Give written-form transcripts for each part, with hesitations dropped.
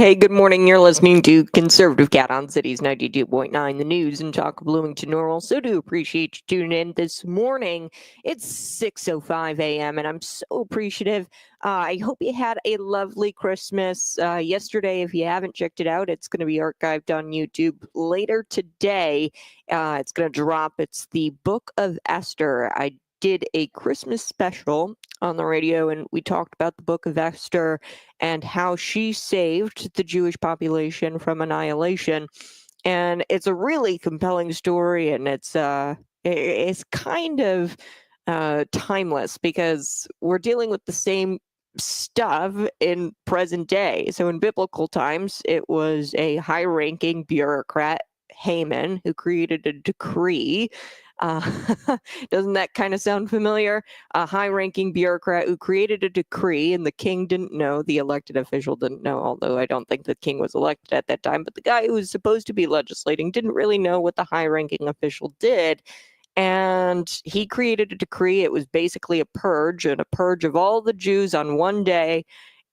Hey, good morning. You're listening to Conservative Cat on Cities 92.9, the news and talk of Bloomington Normal. So do appreciate you tuning in this morning. It's 6:05 a.m. and I'm so appreciative. I hope you had a lovely Christmas yesterday. If you haven't checked it out, it's going to be archived on YouTube later today. It's going to drop. It's the Book of Esther. I did a Christmas special on the radio, and we talked about the Book of Esther and how she saved the Jewish population from annihilation. And it's a really compelling story, and it's kind of timeless because we're dealing with the same stuff in present day. So in biblical times, it was a high-ranking bureaucrat, Haman, who created a decree. Uh, doesn't that kind of sound familiar? A high-ranking bureaucrat who created a decree, and the king didn't know, the elected official didn't know, although I don't think the king was elected at that time, but the guy who was supposed to be legislating didn't really know what the high-ranking official did, and he created a decree. It was basically a purge of all the Jews on one day,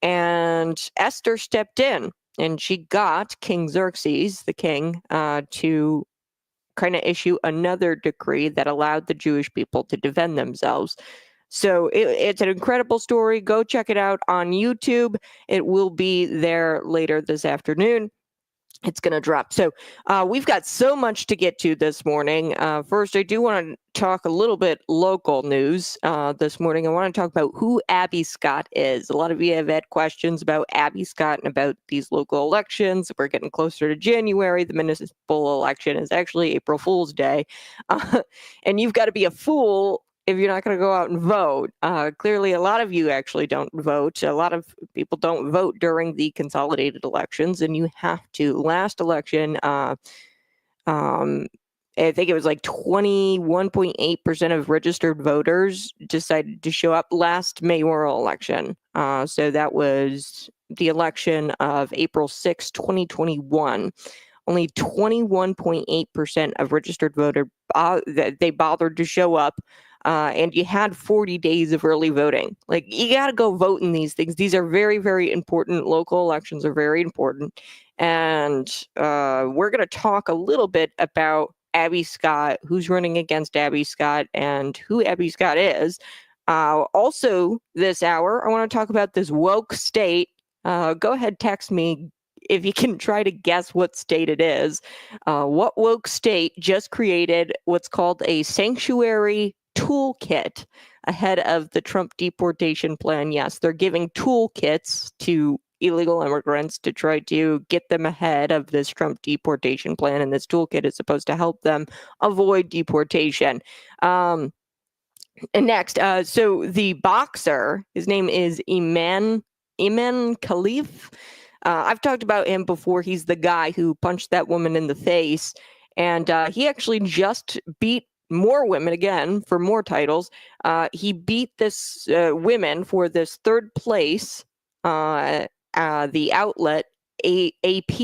and Esther stepped in, and she got King Xerxes, the king, to kind of issue another decree that allowed the Jewish people to defend themselves. So it's an incredible story. Go check it out on YouTube. It will be there later this afternoon. It's going to drop. So we've got so much to get to this morning. First, I do want to talk a little bit local news this morning. I want to talk about who Abby Scott is. A lot of you have had questions about Abby Scott and about these local elections. We're getting closer to January. The municipal election is actually April Fool's Day. And you've got to be a fool if you're not going to go out and vote. Clearly, a lot of you actually don't vote. A lot of people don't vote during the consolidated elections, and you have to. Last election, I think it was like 21.8% of registered voters decided to show up last mayoral election. So that was the election of April 6, 2021. Only 21.8% of registered voters they bothered to show up. And you had 40 days of early voting. Like, you got to go vote in these things. These are very, very important. Local elections are very important. And we're going to talk a little bit about Abby Scott, who's running against Abby Scott, and who Abby Scott is. Also, this hour, I want to talk about this woke state. Go ahead, text me if you can try to guess what state it is. What woke state just created what's called a sanctuary toolkit ahead of the Trump deportation plan? Yes, they're giving toolkits to illegal immigrants to try to get them ahead of this Trump deportation plan, and this toolkit is supposed to help them avoid deportation. And next, so the boxer, his name is Imane Khelif. I've talked about him before. He's the guy who punched that woman in the face, and he actually just beat more women again for more titles. He beat this women for this third place. The outlet AP,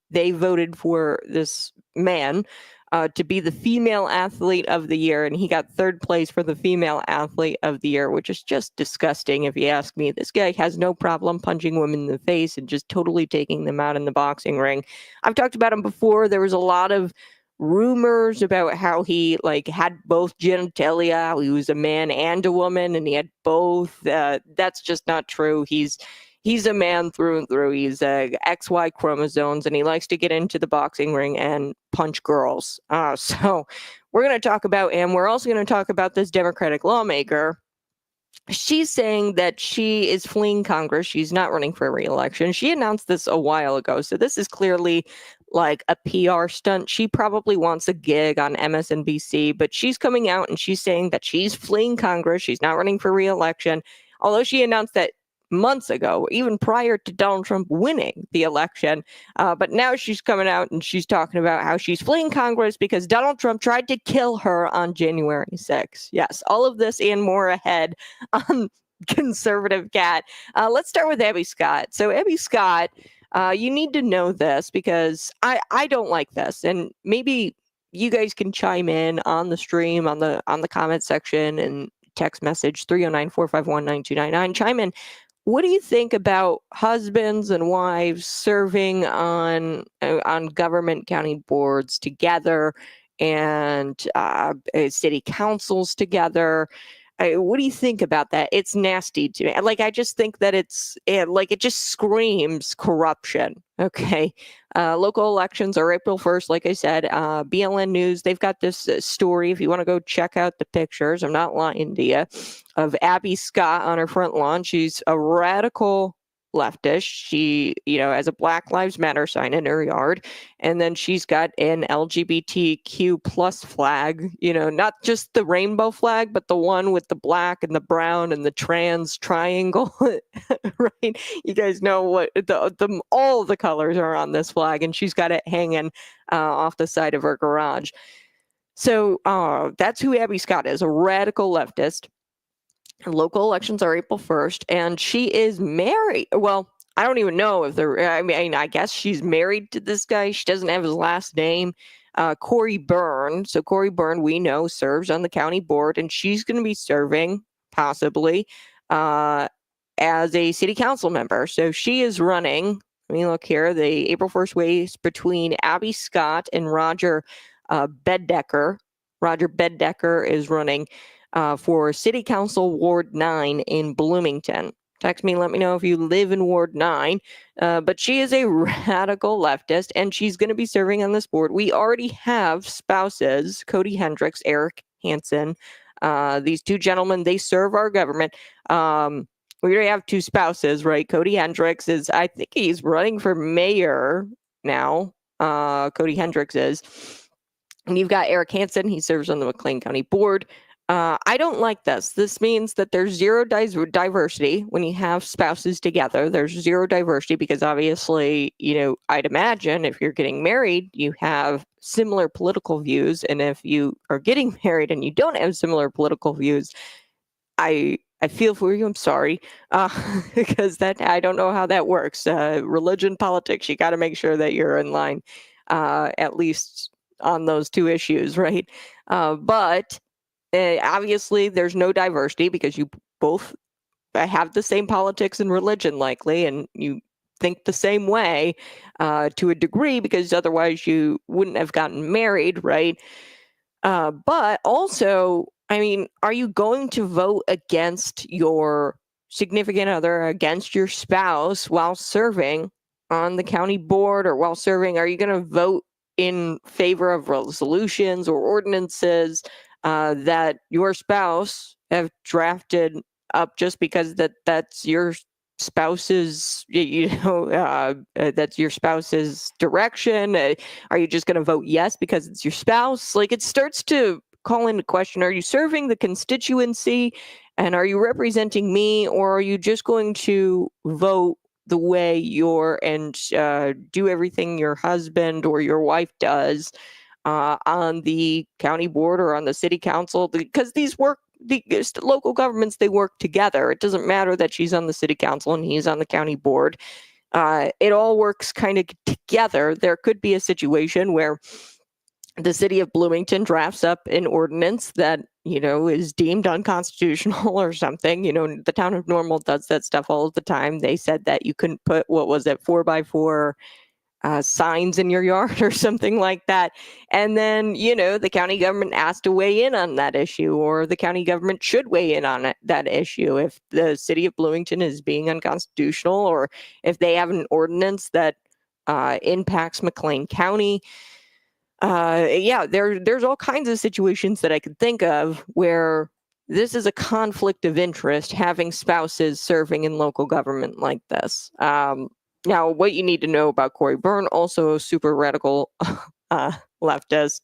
they voted for this man to be the female athlete of the year, and he got third place for the female athlete of the year, which is just disgusting if you ask me. This guy has no problem punching women in the face and just totally taking them out in the boxing ring. I've talked about him before. There was a lot of rumors about how he had both genitalia, how he was a man and a woman, and he had both. That's just not true. He's a man through and through. He's XY chromosomes, and he likes to get into the boxing ring and punch girls. So we're going to talk about, and we're also going to talk about this Democratic lawmaker. She's saying that she is fleeing Congress. She's not running for re-election. She announced this a while ago. So this is clearly like a PR stunt. She probably wants a gig on MSNBC, but she's coming out and she's saying that she's fleeing Congress. She's not running for re-election. Although she announced that months ago, even prior to Donald Trump winning the election. But now she's coming out and she's talking about how she's fleeing Congress because Donald Trump tried to kill her on January 6th. Yes, all of this and more ahead on Conservative Cat. Let's start with Abby Scott. So Abby Scott, you need to know this because I don't like this, and maybe you guys can chime in on the stream, on the comment section, and text message 309-451-9299. Chime in. what do you think about husbands and wives serving on government county boards together and city councils together? What do you think about that? It's nasty to me. Like, I just think that it just screams corruption. Okay. Local elections are April 1st, like I said. BLN News, they've got this story. If you want to go check out the pictures, I'm not lying to you, of Abby Scott on her front lawn. She's a radical leftist. She, has a Black Lives Matter sign in her yard. And then she's got an LGBTQ plus flag, not just the rainbow flag, but the one with the black and the brown and the trans triangle, right? You guys know what all the colors are on this flag, and she's got it hanging off the side of her garage. So that's who Abby Scott is, a radical leftist. Local elections are April 1st, and she is married. Well, I don't even know if I guess she's married to this guy. She doesn't have his last name, Corey Byrne. So Corey Byrne, we know, serves on the county board, and she's going to be serving possibly as a city council member. So she is running. Let me look here. The April 1st race between Abby Scott and Roger Beddecker. Roger Beddecker is running for City Council Ward 9 in Bloomington. Text me, let me know if you live in Ward 9. But she is a radical leftist, and she's going to be serving on this board. We already have spouses, Cody Hendricks, Eric Hansen. These two gentlemen, they serve our government. We already have two spouses, right? Cody Hendricks I think he's running for mayor now. Cody Hendricks is. And you've got Eric Hansen. He serves on the McLean County Board. I don't like this. This means that there's zero diversity when you have spouses together. There's zero diversity because obviously, I'd imagine if you're getting married, you have similar political views. And if you are getting married and you don't have similar political views, I feel for you. I'm sorry, because I don't know how that works. Religion, politics, you got to make sure that you're in line, at least on those two issues, right? But obviously, there's no diversity because you both have the same politics and religion, likely, and you think the same way to a degree because otherwise you wouldn't have gotten married, right? But also, are you going to vote against your significant other, against your spouse while serving on the county board or while serving? Are you going to vote in favor of resolutions or ordinances that your spouse have drafted up just because that's your spouse's, that's your spouse's direction? Are you just going to vote yes because it's your spouse? Like, it starts to call into question, are you serving the constituency and are you representing me, or are you just going to vote the way do everything your husband or your wife does on the county board or on the city council? Because the local governments, they work together. It doesn't matter that she's on the city council and he's on the county board. It all works kind of together. There could be a situation where the city of Bloomington drafts up an ordinance that, is deemed unconstitutional or something. The town of Normal does that stuff all the time. They said that you couldn't put, 4x4 signs in your yard or something like that. And then, the county government has to weigh in on that issue, or the county government should weigh in on that issue if the city of Bloomington is being unconstitutional, or if they have an ordinance that impacts McLean County. There's all kinds of situations that I could think of where this is a conflict of interest, having spouses serving in local government like this. Now, what you need to know about Corey Byrne, also a super radical leftist.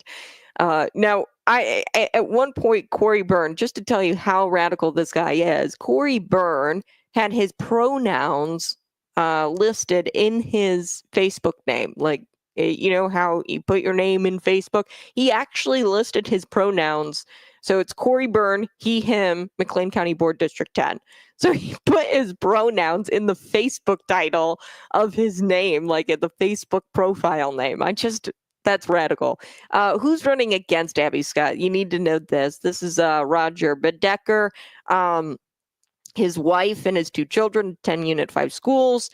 Now, at one point, Corey Byrne, just to tell you how radical this guy is, Corey Byrne had his pronouns listed in his Facebook name. Like, how you put your name in Facebook? He actually listed his pronouns. So it's Corey Byrne, he, him, McLean County Board District 10. So he put his pronouns in the Facebook title of his name, like in the Facebook profile name. That's radical. Who's running against Abby Scott? You need to know this. This is Roger Beddecker. His wife and his 2 children attend Unit 5 schools.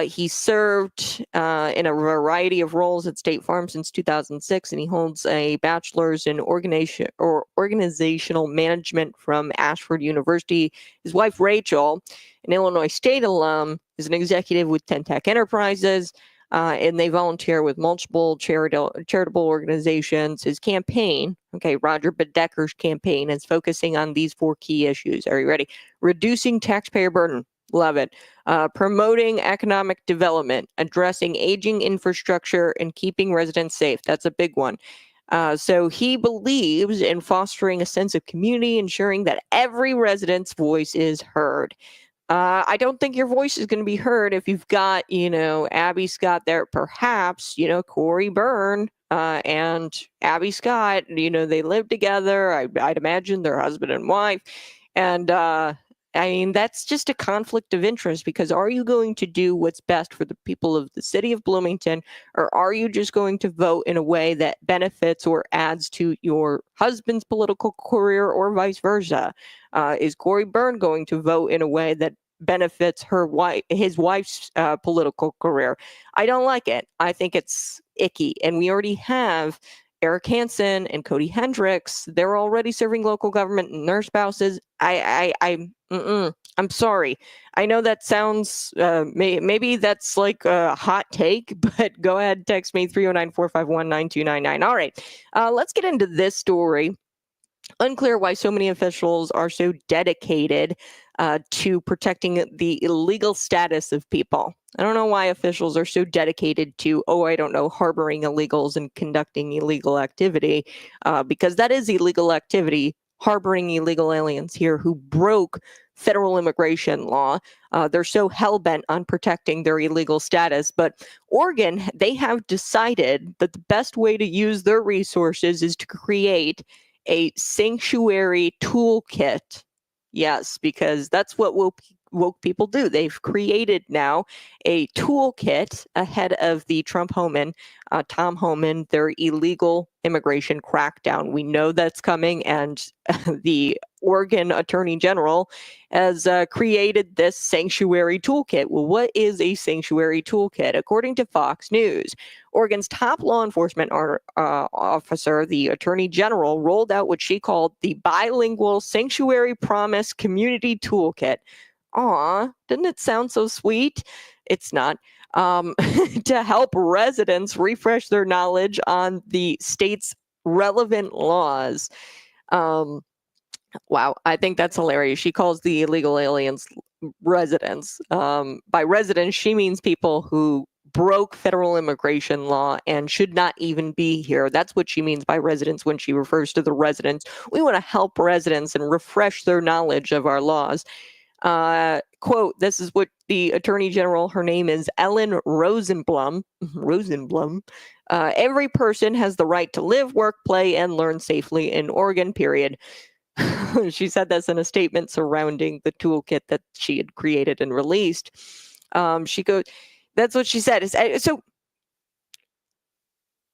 He served in a variety of roles at State Farm since 2006, and he holds a bachelor's in organizational management from Ashford University. His wife, Rachel, an Illinois State alum, is an executive with 10 Tech Enterprises, and they volunteer with multiple charitable organizations. His campaign, Roger Bedecker's campaign, is focusing on these 4 key issues. Are you ready? Reducing taxpayer burden. Love it. Promoting economic development, addressing aging infrastructure, and keeping residents safe. That's a big one. So he believes in fostering a sense of community, ensuring that every resident's voice is heard. I don't think your voice is going to be heard if you've got, Abby Scott there. Perhaps, Corey Byrne and Abby Scott, they live together. I'd imagine they're husband and wife. And that's just a conflict of interest, because are you going to do what's best for the people of the city of Bloomington, or are you just going to vote in a way that benefits or adds to your husband's political career, or vice versa? Is Corey Byrne going to vote in a way that benefits his wife's political career? I don't like it. I think it's icky. And we already have Eric Hansen and Cody Hendricks. They're already serving local government, and their spouses. I'm sorry. I know that sounds, maybe that's like a hot take, but go ahead, text me 309-451-9299. All right, let's get into this story. Unclear why so many officials are so dedicated to protecting the illegal status of people. I don't know why officials are so dedicated to, harboring illegals and conducting illegal activity, because that is illegal activity, harboring illegal aliens here who broke federal immigration law. They're so hell-bent on protecting their illegal status. But Oregon, they have decided that the best way to use their resources is to create a sanctuary toolkit. Yes, because that's what woke people do. They've created now a toolkit ahead of the Tom Homan, their illegal immigration crackdown. We know that's coming, and the Oregon Attorney General has created this sanctuary toolkit. Well, what is a sanctuary toolkit? According to Fox News, Oregon's top law enforcement officer, the Attorney General, rolled out what she called the Bilingual Sanctuary Promise Community Toolkit. Aw, didn't it sound so sweet? It's not. To help residents refresh their knowledge on the state's relevant laws. Wow, I think that's hilarious. She calls the illegal aliens residents. By residents, she means people who broke federal immigration law and should not even be here. That's what she means by residents when she refers to the residents. We want to help residents and refresh their knowledge of our laws. Quote, this is what the Attorney General, her name is Ellen Rosenblum. Every person has the right to live, work, play, and learn safely in Oregon, period. She said this in a statement surrounding the toolkit that she had created and released. She goes, that's what she said. So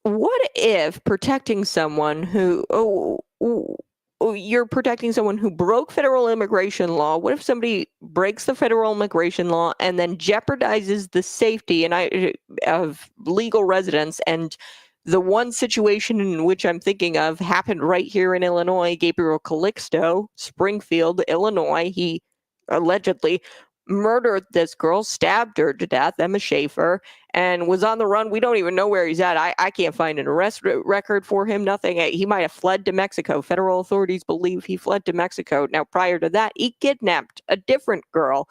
what if protecting someone you're protecting someone who broke federal immigration law? What if somebody breaks the federal immigration law and then jeopardizes the safety of legal residents? And the one situation in which I'm thinking of happened right here in Illinois. Gabriel Calixto, Springfield, Illinois. He allegedly murdered this girl, stabbed her to death, Emma Schaefer, and was on the run. We don't even know where he's at. I can't find an arrest record for him, nothing. He might have fled to Mexico. Federal authorities believe he fled to Mexico. Now, prior to that, he kidnapped a different girl.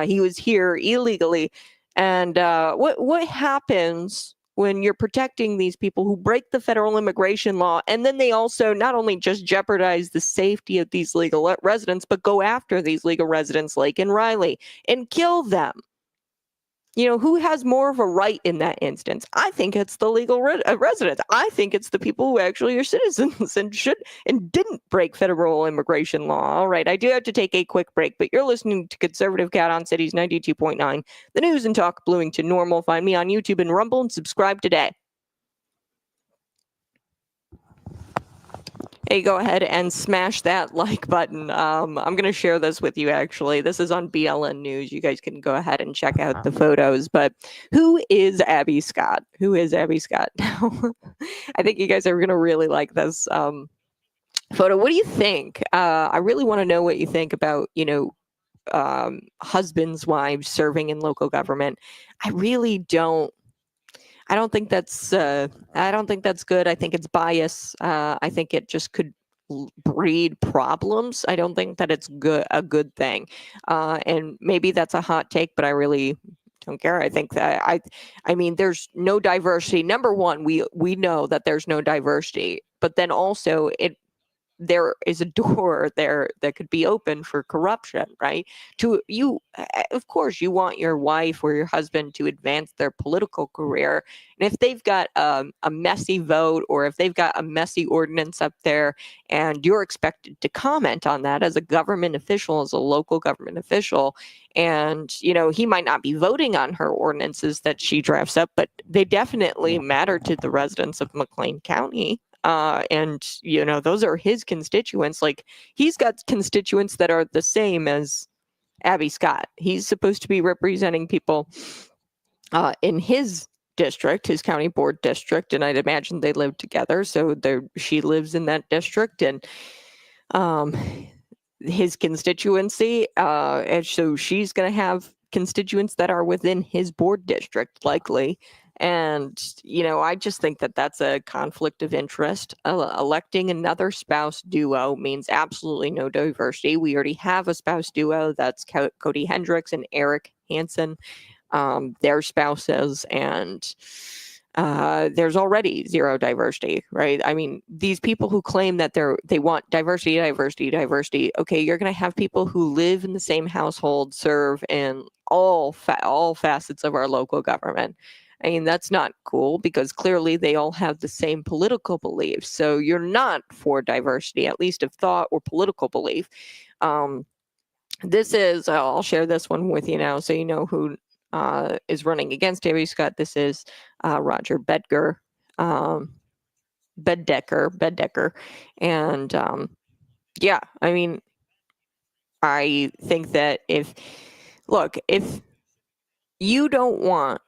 He was here illegally. And what happens when you're protecting these people who break the federal immigration law, and then they also not only just jeopardize the safety of these legal residents, but go after these legal residents, Lake and Riley, and kill them? Who has more of a right in that instance? I think it's the legal residents. I think it's the people who actually are citizens and didn't break federal immigration law. All right, I do have to take a quick break, but you're listening to Conservative Cat on Cities 92.9, the news and talk Bloomington Normal. Find me on YouTube and Rumble and subscribe today. Hey, go ahead and smash that like button. I'm going to share this with you, actually. This is on BLN News. You guys can go ahead and check out the photos. But who is Abby Scott? Who is Abby Scott? I think you guys are going to really like this photo. What do you think? I really want to know what you think about, husbands, wives serving in local government. I really don't. I don't think that's. I don't think that's good. I think it's bias. I think it just could breed problems. I don't think that it's a good thing. And maybe that's a hot take, but I really don't care. I think that I mean, there's no diversity. Number one, we know that there's no diversity, but then also there is a door there that could be open for corruption, right? To you, of course, you want your wife or your husband to advance their political career, and if they've got a messy vote or if they've got a messy ordinance up there, and you're expected to comment on that as a government official, as a local government official, and he might not be voting on her ordinances that she drafts up, but they definitely matter to the residents of McLean County. And those are his constituents. Like, he's got constituents that are the same as Abby Scott. He's supposed to be representing people in his district, his county board district, and I'd imagine they live together. So she lives in that district, and his constituency, and so she's going to have constituents that are within his board district, likely. And, I just think that that's a conflict of interest. Electing another spouse duo means absolutely no diversity. We already have a spouse duo. That's Cody Hendricks and Eric Hansen, their spouses. And there's already zero diversity, right? I mean, these people who claim that they want diversity. Okay, you're going to have people who live in the same household serve in all facets of our local government. I mean, that's not cool, because clearly they all have the same political beliefs. So you're not for diversity, at least of thought or political belief. This is, I'll share this one with you now so you know who is running against Abby Scott. This is Roger Bedger. Beddecker. And yeah, I mean, I think that if you don't want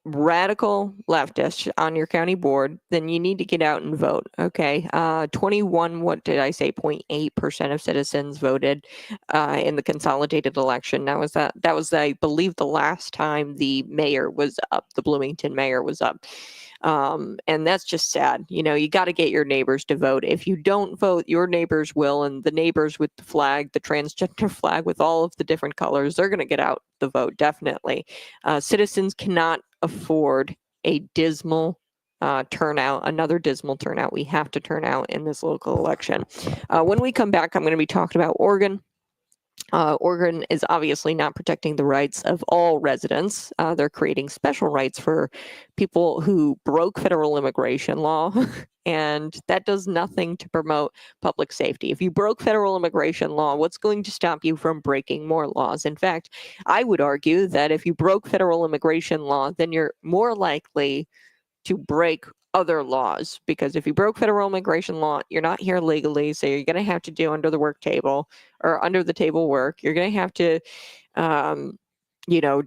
radical leftists on your county board, then you need to get out and vote. Okay. 21, what did I say? 0.8% of citizens voted in the consolidated election. That was, I believe, the last time the mayor was up, the Bloomington mayor was up. And that's just sad. You got to get your neighbors to vote. If you don't vote, your neighbors will, and the neighbors with the flag, the transgender flag with all of the different colors, they're going to get out the vote, definitely. Citizens cannot afford a dismal another dismal turnout. We have to turn out in this local election. When we come back, I'm going to be talking about Oregon. Oregon is obviously not protecting the rights of all residents. They're creating special rights for people who broke federal immigration law, and that does nothing to promote public safety. If you broke federal immigration law, what's going to stop you from breaking more laws? In fact, I would argue that if you broke federal immigration law, then you're more likely to break other laws, because if you broke federal immigration law, you're not here legally, so you're going to have to do under the table work. You're going to have to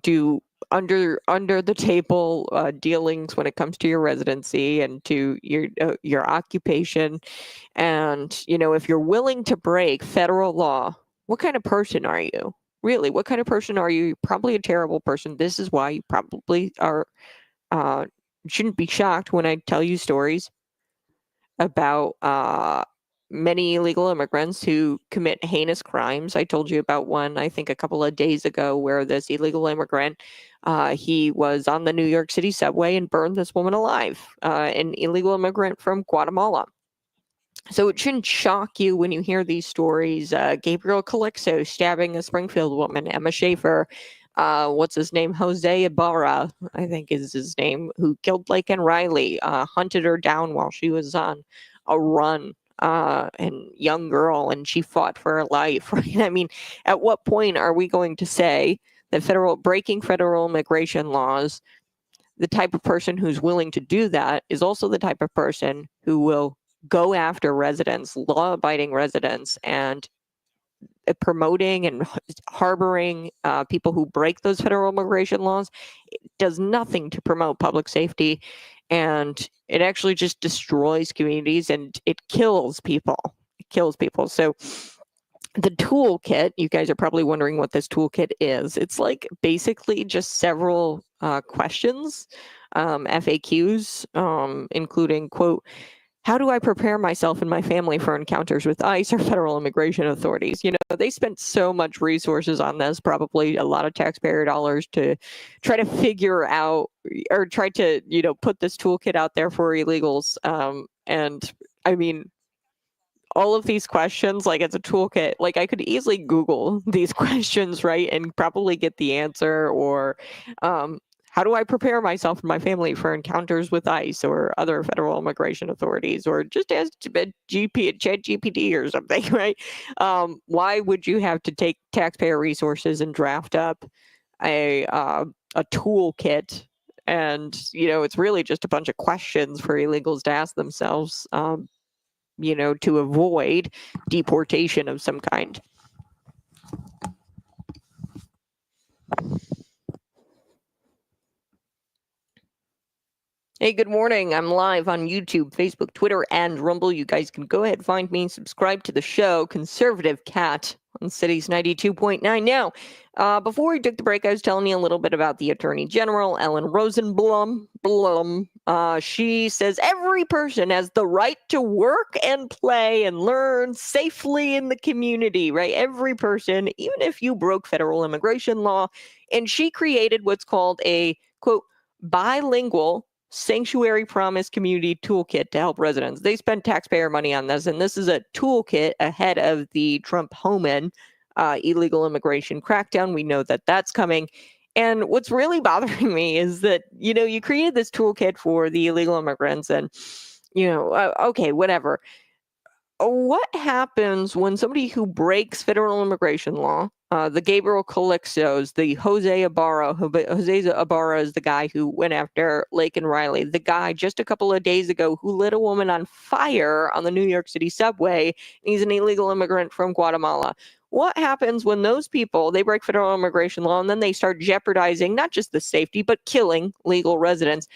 do under the table dealings when it comes to your residency and to your occupation. And if you're willing to break federal law, what kind of person are you? Really, what kind of person are you? You're probably a terrible person. This is why you probably are shouldn't be shocked when I tell you stories about many illegal immigrants who commit heinous crimes. I told you about one, I think, a couple of days ago, where this illegal immigrant, he was on the New York City subway and burned this woman alive, an illegal immigrant from Guatemala. So it shouldn't shock you when you hear these stories. Gabriel Calixto stabbing a Springfield woman, Emma Schaefer, what's his name? Jose Ibarra, I think is his name, who killed Laken Riley, hunted her down while she was on a run, and young girl, and she fought for her life, right? I mean, at what point are we going to say that breaking federal immigration laws, the type of person who's willing to do that is also the type of person who will go after residents, law-abiding residents, and promoting and harboring people who break those federal immigration laws. It does nothing to promote public safety, and it actually just destroys communities and it kills people. It kills people. So the toolkit, you guys are probably wondering what this toolkit is. It's like basically just several questions, FAQs, including, quote, how do I prepare myself and my family for encounters with ICE or federal immigration authorities? You know, they spent so much resources on this, probably a lot of taxpayer dollars, to try to figure out or try to, you know, put this toolkit out there for illegals. And I mean, all of these questions, like it's a toolkit, like I could easily Google these questions, right, and probably get the answer. Or how do I prepare myself and my family for encounters with ICE or other federal immigration authorities, or just ask ChatGPT or something, right? Why would you have to take taxpayer resources and draft up a toolkit? And, you know, it's really just a bunch of questions for illegals to ask themselves, you know, to avoid deportation of some kind. Hey, good morning. I'm live on YouTube, Facebook, Twitter, and Rumble. You guys can go ahead and find me, subscribe to the show, Conservative Cat, on Cities 92.9. Now, before we took the break, I was telling you a little bit about the Attorney General, Ellen Rosenblum. She says every person has the right to work and play and learn safely in the community, right? Every person, even if you broke federal immigration law. And she created what's called a, quote, bilingual sanctuary promise community toolkit to help residents. They spent taxpayer money on this, and this is a toolkit ahead of the Trump-Homan illegal immigration crackdown. We know that that's coming. And what's really bothering me is that, you know, you created this toolkit for the illegal immigrants and, you know, okay, whatever. What happens when somebody who breaks federal immigration law, the Gabriel Calixtos, the Jose Ibarra is the guy who went after Lake and Riley, the guy just a couple of days ago who lit a woman on fire on the New York City subway. He's an illegal immigrant from Guatemala. What happens when those people, they break federal immigration law and then they start jeopardizing not just the safety, but killing legal residents?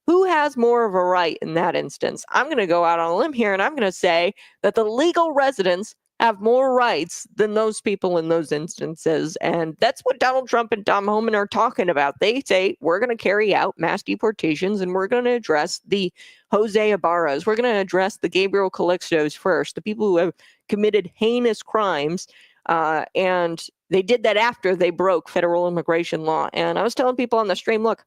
Who has more of a right in that instance? I'm going to go out on a limb here and I'm going to say that the legal residents have more rights than those people in those instances. And that's what Donald Trump and Tom Homan are talking about. They say we're going to carry out mass deportations and we're going to address the Jose Ibarras. We're going to address the Gabriel Calixtos first, the people who have committed heinous crimes. And they did that after they broke federal immigration law. And I was telling people on the stream, look,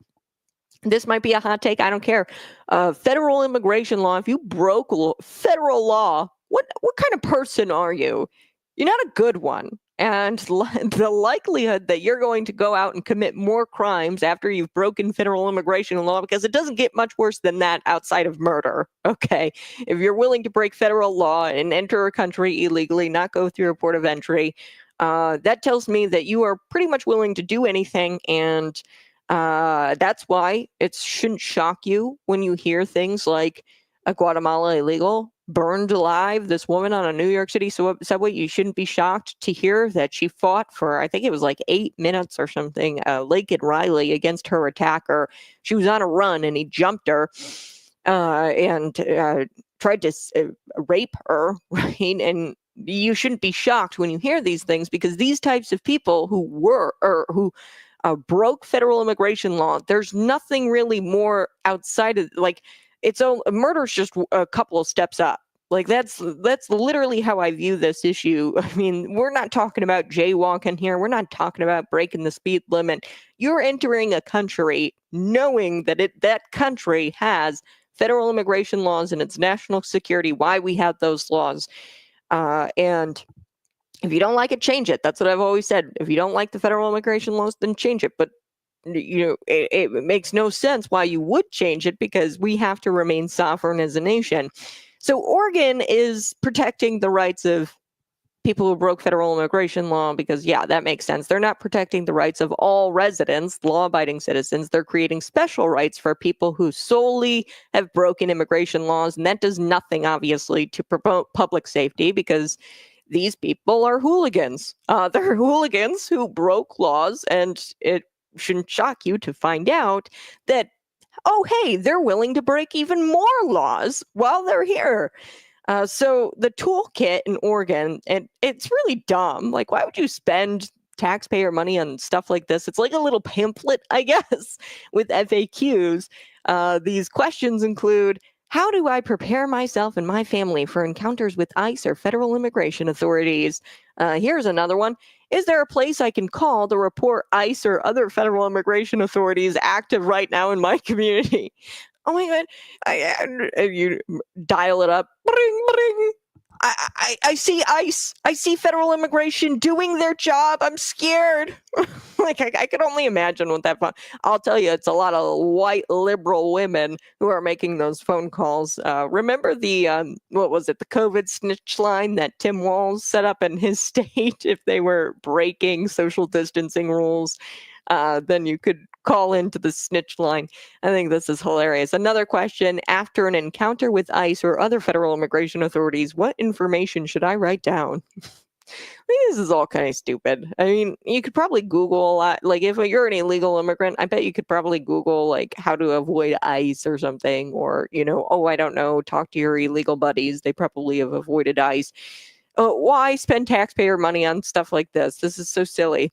this might be a hot take. I don't care. Federal immigration law, if you broke federal law, what kind of person are you? You're not a good one. And the likelihood that you're going to go out and commit more crimes after you've broken federal immigration law, because it doesn't get much worse than that outside of murder. Okay. If you're willing to break federal law and enter a country illegally, not go through a port of entry, that tells me that you are pretty much willing to do anything. And that's why it shouldn't shock you when you hear things like a Guatemala illegal burned alive, this woman on a New York City subway. You shouldn't be shocked to hear that she fought for, I think it was like 8 minutes or something, Lake and Riley against her attacker. She was on a run and he jumped her and tried to rape her, right? And you shouldn't be shocked when you hear these things, because these types of people who broke federal immigration law, there's nothing really more outside of, like, murder's just a couple of steps up. Like, that's literally how I view this issue. I mean, we're not talking about jaywalking here. We're not talking about breaking the speed limit. You're entering a country knowing that that country has federal immigration laws and its national security, why we have those laws. And if you don't like it, change it. That's what I've always said. If you don't like the federal immigration laws, then change it. But, you know, it makes no sense why you would change it, because we have to remain sovereign as a nation. So Oregon is protecting the rights of people who broke federal immigration law because, yeah, that makes sense. They're not protecting the rights of all residents, law-abiding citizens. They're creating special rights for people who solely have broken immigration laws, and that does nothing, obviously, to promote public safety because these people are hooligans. They're hooligans who broke laws, and it shouldn't shock you to find out that, oh, hey, they're willing to break even more laws while they're here. So the toolkit in Oregon, and it's really dumb. Like, why would you spend taxpayer money on stuff like this? It's like a little pamphlet, I guess, with FAQs. These questions include, how do I prepare myself and my family for encounters with ICE or federal immigration authorities? Here's another one. Is there a place I can call to report ICE or other federal immigration authorities active right now in my community? Oh my God. You dial it up. Bring, bring. I see ICE. I see federal immigration doing their job. I'm scared. Like, I could only imagine what that phone. I'll tell you, it's a lot of white liberal women who are making those phone calls. Remember the, what was it, the COVID snitch line that Tim Walz set up in his state if they were breaking social distancing rules? Then you could call into the snitch line. I think this is hilarious. Another question, after an encounter with ICE or other federal immigration authorities, what information should I write down? I think this is all kind of stupid. I mean, you could probably Google a lot. Like, if you're an illegal immigrant, I bet you could probably Google, like, how to avoid ICE or something. Or, oh, I don't know, talk to your illegal buddies. They probably have avoided ICE. Why spend taxpayer money on stuff like this? This is so silly.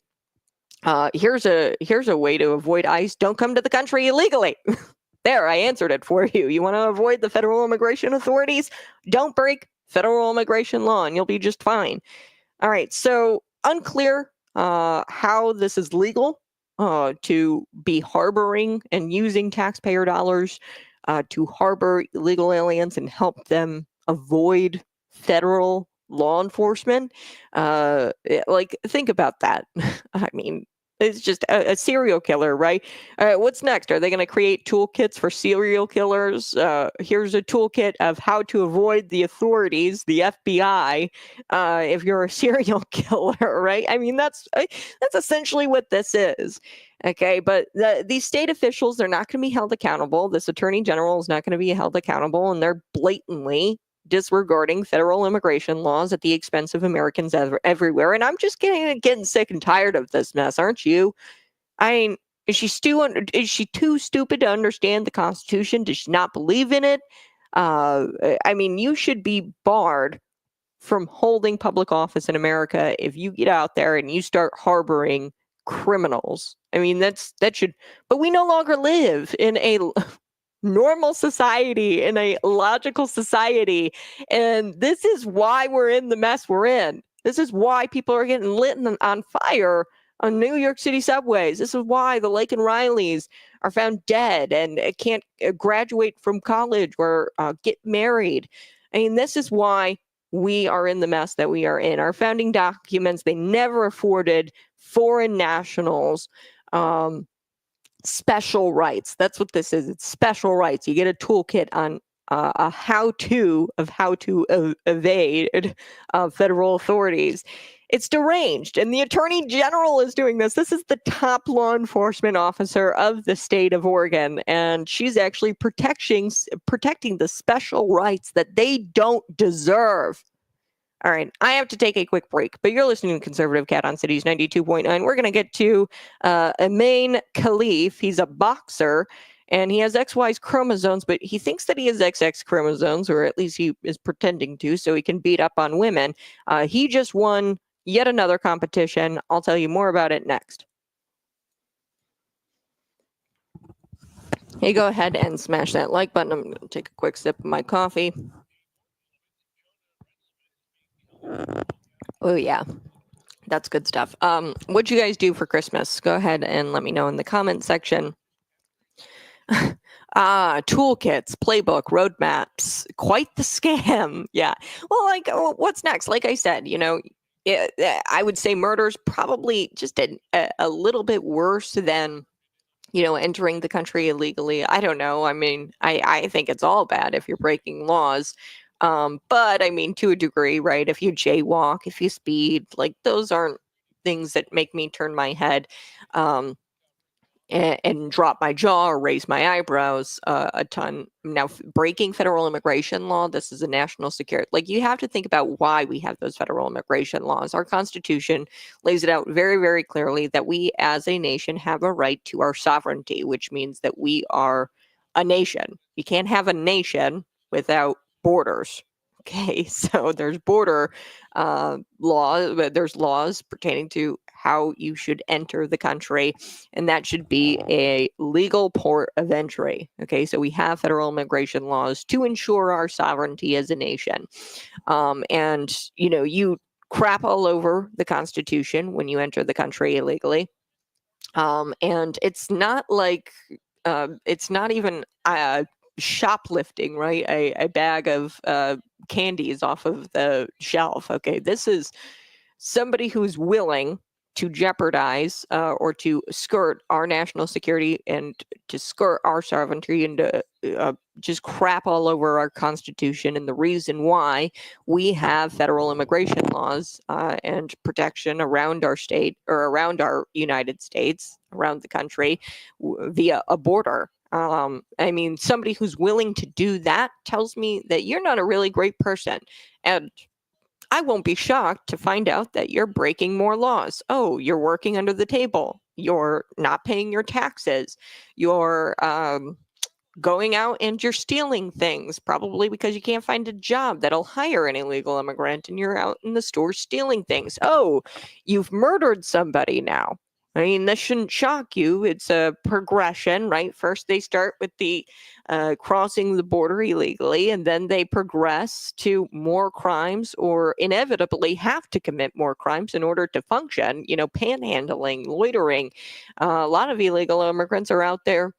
Here's a way to avoid ICE. Don't come to the country illegally. There, I answered it for you. You want to avoid the federal immigration authorities? Don't break federal immigration law and you'll be just fine. All right, so unclear how this is legal to be harboring and using taxpayer dollars to harbor illegal aliens and help them avoid federal law enforcement. Think about that. I mean, it's just a serial killer, right? What's next? Are they going to create toolkits for serial killers? Here's a toolkit of how to avoid the authorities, the FBI, if you're a serial killer, right? I mean, that's essentially what this is. Okay, but these state officials, they're not going to be held accountable. This attorney general is not going to be held accountable, and they're blatantly disregarding federal immigration laws at the expense of Americans everywhere. And I'm just getting sick and tired of this mess, aren't you? I mean, is she too stupid to understand the Constitution? Does she not believe in it? I mean, you should be barred from holding public office in America if you get out there and you start harboring criminals. I mean, that should, but we no longer live in a normal society, in a logical society. And this is why we're in the mess we're in. This is why people are getting lit on fire on New York City subways. This is why the Lake and Rileys are found dead and can't graduate from college or get married. I mean, this is why we are in the mess that we are in. Our founding documents, they never afforded foreign nationals special rights. That's what this is. It's special rights. You get a toolkit on a how-to of how to evade federal authorities. It's deranged, and the attorney general is doing this. This is the top law enforcement officer of the state of Oregon, and she's actually protecting the special rights that they don't deserve. All right, I have to take a quick break, but you're listening to Conservative Cat on Cities 92.9. We're going to get to Imane Khelif. He's a boxer, and he has XY chromosomes, but he thinks that he has XX chromosomes, or at least he is pretending to, so he can beat up on women. He just won yet another competition. I'll tell you more about it next. Hey, go ahead and smash that like button. I'm going to take a quick sip of my coffee. Oh, yeah. That's good stuff. What'd you guys do for Christmas? Go ahead and let me know in the comment section. Toolkits, playbook, roadmaps, quite the scam. Yeah. Well, what's next? Like I said, I would say murder's probably just a little bit worse than, entering the country illegally. I don't know. I mean, I think it's all bad if you're breaking laws. But I mean, to a degree, right? If you jaywalk, if you speed, like those aren't things that make me turn my head. And drop my jaw or raise my eyebrows a ton. Now, breaking federal immigration law, this is a national security. Like, you have to think about why we have those federal immigration laws. Our Constitution lays it out very, very clearly that we as a nation have a right to our sovereignty, which means that we are a nation. You can't have a nation without borders. Okay, so there's border law, there's laws pertaining to how you should enter the country, and that should be a legal port of entry. Okay, so we have federal immigration laws to ensure our sovereignty as a nation. And, you crap all over the Constitution when you enter the country illegally. And it's not like, it's not even shoplifting, right? A bag of candies off of the shelf. Okay, this is somebody who's willing to jeopardize or to skirt our national security and to skirt our sovereignty and to just crap all over our Constitution. And the reason why we have federal immigration laws and protection around our state or around our United States, around the country via a border. I mean, somebody who's willing to do that tells me that you're not a really great person. And I won't be shocked to find out that you're breaking more laws. Oh, you're working under the table. You're not paying your taxes. You're going out and you're stealing things, probably because you can't find a job that'll hire an illegal immigrant and you're out in the store stealing things. Oh, you've murdered somebody now. I mean, this shouldn't shock you. It's a progression, right? First, they start with the crossing the border illegally, and then they progress to more crimes or inevitably have to commit more crimes in order to function. Panhandling, loitering. A lot of illegal immigrants are out there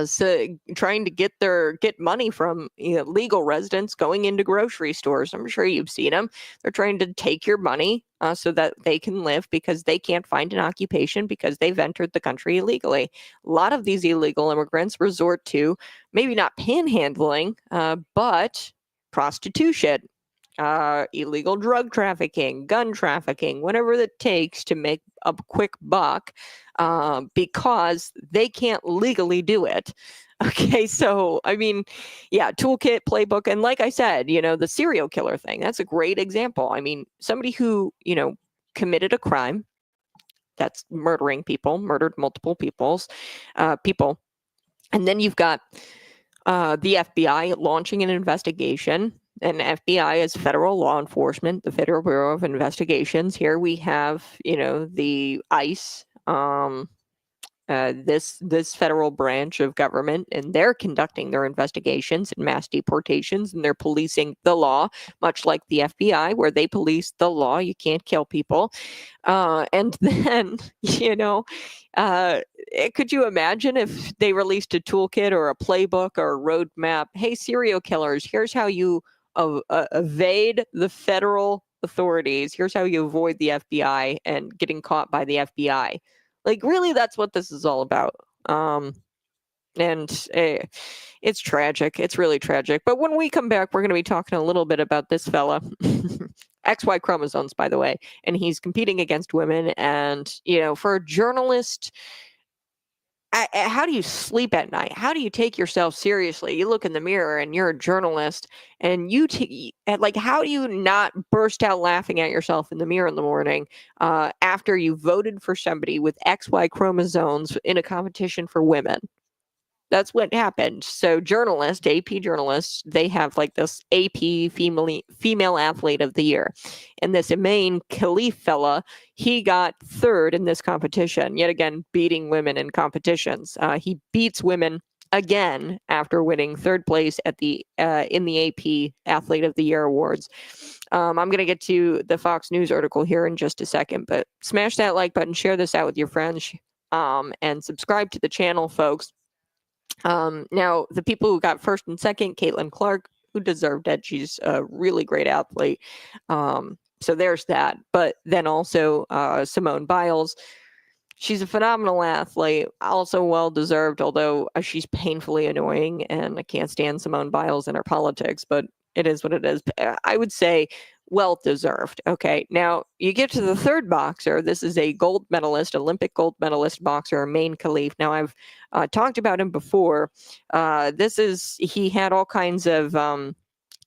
so trying to get money from legal residents going into grocery stores. I'm sure you've seen them. They're trying to take your money so that they can live because they can't find an occupation because they've entered the country illegally. A lot of these illegal immigrants resort to maybe not panhandling, but prostitution. Illegal drug trafficking, gun trafficking, whatever it takes to make a quick buck because they can't legally do it. Okay, so I mean, yeah, toolkit, playbook, and like I said, the serial killer thing, that's a great example. I mean, somebody who, committed a crime, that's murdering people, murdered multiple people, and then you've got the FBI launching an investigation. And FBI is federal law enforcement, the Federal Bureau of Investigations. Here we have, the ICE, this federal branch of government, and they're conducting their investigations and mass deportations, and they're policing the law, much like the FBI, where they police the law. You can't kill people. And then, could you imagine if they released a toolkit or a playbook or a roadmap? Hey, serial killers, here's how you evade the federal authorities. Here's how you avoid the FBI and getting caught by the FBI. Like, really, that's what this is all about. And it's tragic. It's really tragic. But when we come back, we're going to be talking a little bit about this fella. XY chromosomes, by the way. And he's competing against women. And, for a journalist, how do you sleep at night? How do you take yourself seriously? You look in the mirror and you're a journalist, and how do you not burst out laughing at yourself in the mirror in the morning after you voted for somebody with XY chromosomes in a competition for women? That's what happened. So journalists, AP journalists, they have like this AP female athlete of the year. And this Imane Khelif fella, he got third in this competition, yet again, beating women in competitions. He beats women again after winning third place at in the AP Athlete of the Year awards. I'm going to get to the Fox News article here in just a second, but smash that like button, share this out with your friends, and subscribe to the channel, folks. Now, the people who got first and second, Caitlin Clark, who deserved it. She's a really great athlete. So there's that. But then also Simone Biles. She's a phenomenal athlete, also well-deserved, although she's painfully annoying, and I can't stand Simone Biles and her politics. But it is what it is. I would say well deserved. Okay, now you get to the third boxer. This is a gold medalist, Olympic gold medalist boxer, Imane Khelif. Now I've talked about him before. He had all kinds of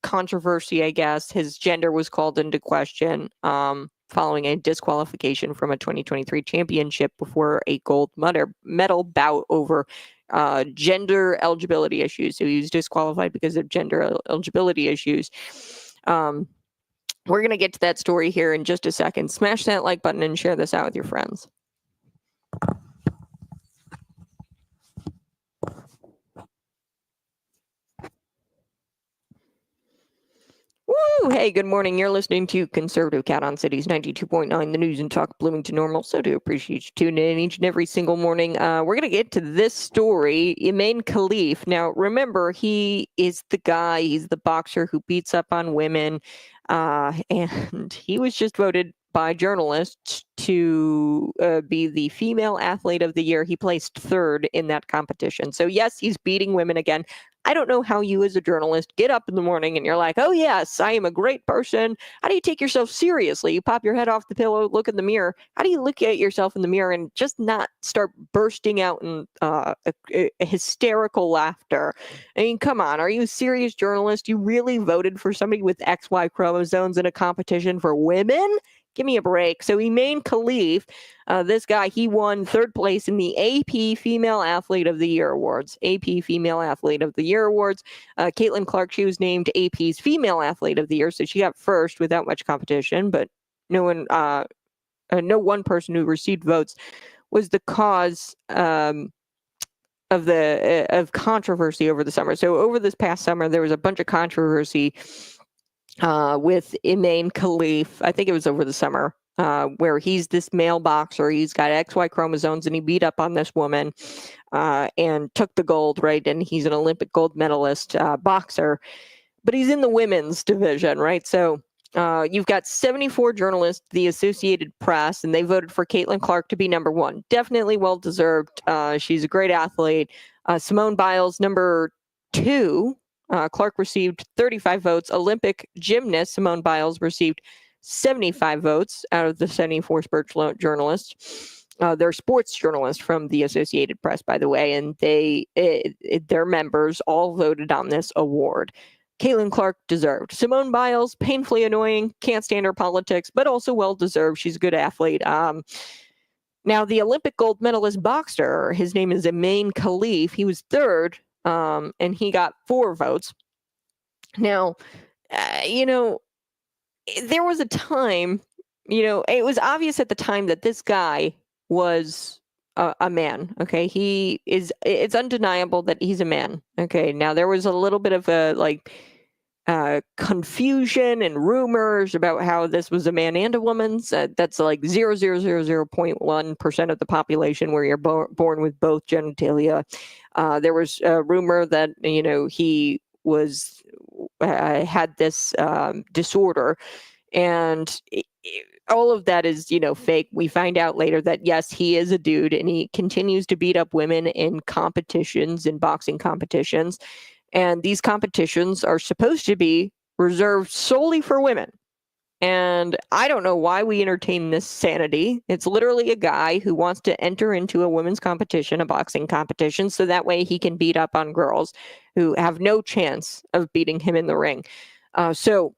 controversy, I guess. His gender was called into question following a disqualification from a 2023 championship before a gold medal bout over gender eligibility issues. So he was disqualified because of gender eligibility issues. We're going to get to that story here in just a second. Smash that like button and share this out with your friends. Woo! Hey, good morning. You're listening to Conservative Cat on Cities 92.9, the news and talk Bloomington Normal. So do appreciate you tuning in each and every single morning. We're going to get to this story. Imane Khelif. Now, remember, he is the guy, he's the boxer who beats up on women. And he was just voted by journalists to be the female athlete of the year. He placed third in that competition. So yes, he's beating women again. I don't know how you as a journalist get up in the morning and you're like, oh yes, I am a great person. How do you take yourself seriously? You pop your head off the pillow, look in the mirror. How do you look at yourself in the mirror and just not start bursting out in a hysterical laughter? I mean, come on, are you a serious journalist? You really voted for somebody with XY chromosomes in a competition for women? Give me a break. So Imane Khelif, this guy, he won third place in the AP Female Athlete of the Year Awards. AP Female Athlete of the Year Awards. Caitlin Clark, she was named AP's Female Athlete of the Year, so she got first without much competition, but no one person who received votes was the cause of controversy over the summer. So over this past summer, there was a bunch of controversy with Imane Khelif. I think it was over the summer, where he's this male boxer. He's got XY chromosomes and he beat up on this woman and took the gold, right? And he's an Olympic gold medalist boxer, but he's in the women's division, right? So you've got 74 journalists, the Associated Press, and they voted for Caitlin Clark to be number one. Definitely well-deserved. She's a great athlete. Simone Biles, number two. Clark received 35 votes. Olympic gymnast Simone Biles received 75 votes out of the 74 sports journalists. They're sports journalists from the Associated Press, by the way, and their members all voted on this award. Caitlin Clark deserved. Simone Biles, painfully annoying, can't stand her politics, but also well-deserved. She's a good athlete. Now, the Olympic gold medalist boxer, his name is Imane Khelif. He was third. And he got 4 votes. Now, there was a time, it was obvious at the time that this guy was a man. Okay, it's undeniable that he's a man. Okay, now there was a little bit of confusion and rumors about how this was a man and a woman. That's like 0.1% of the population where you're born with both genitalia. There was a rumor that he was had this disorder, and all of that is fake. We find out later that yes, he is a dude, and he continues to beat up women in competitions, in boxing competitions. And these competitions are supposed to be reserved solely for women. And I don't know why we entertain this sanity. It's literally a guy who wants to enter into a women's competition, a boxing competition, so that way he can beat up on girls who have no chance of beating him in the ring. So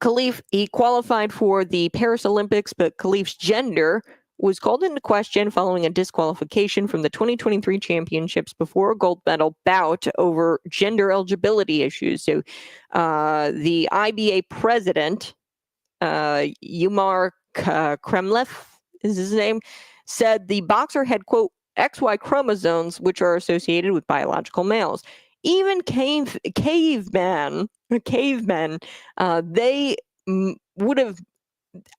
Khelif, he qualified for the Paris Olympics, but Khelif's gender was called into question following a disqualification from the 2023 championships before a gold medal bout over gender eligibility issues. So the IBA president, Imane Khelif is his name, said the boxer had, quote, XY chromosomes, which are associated with biological males. Even cavemen, they would have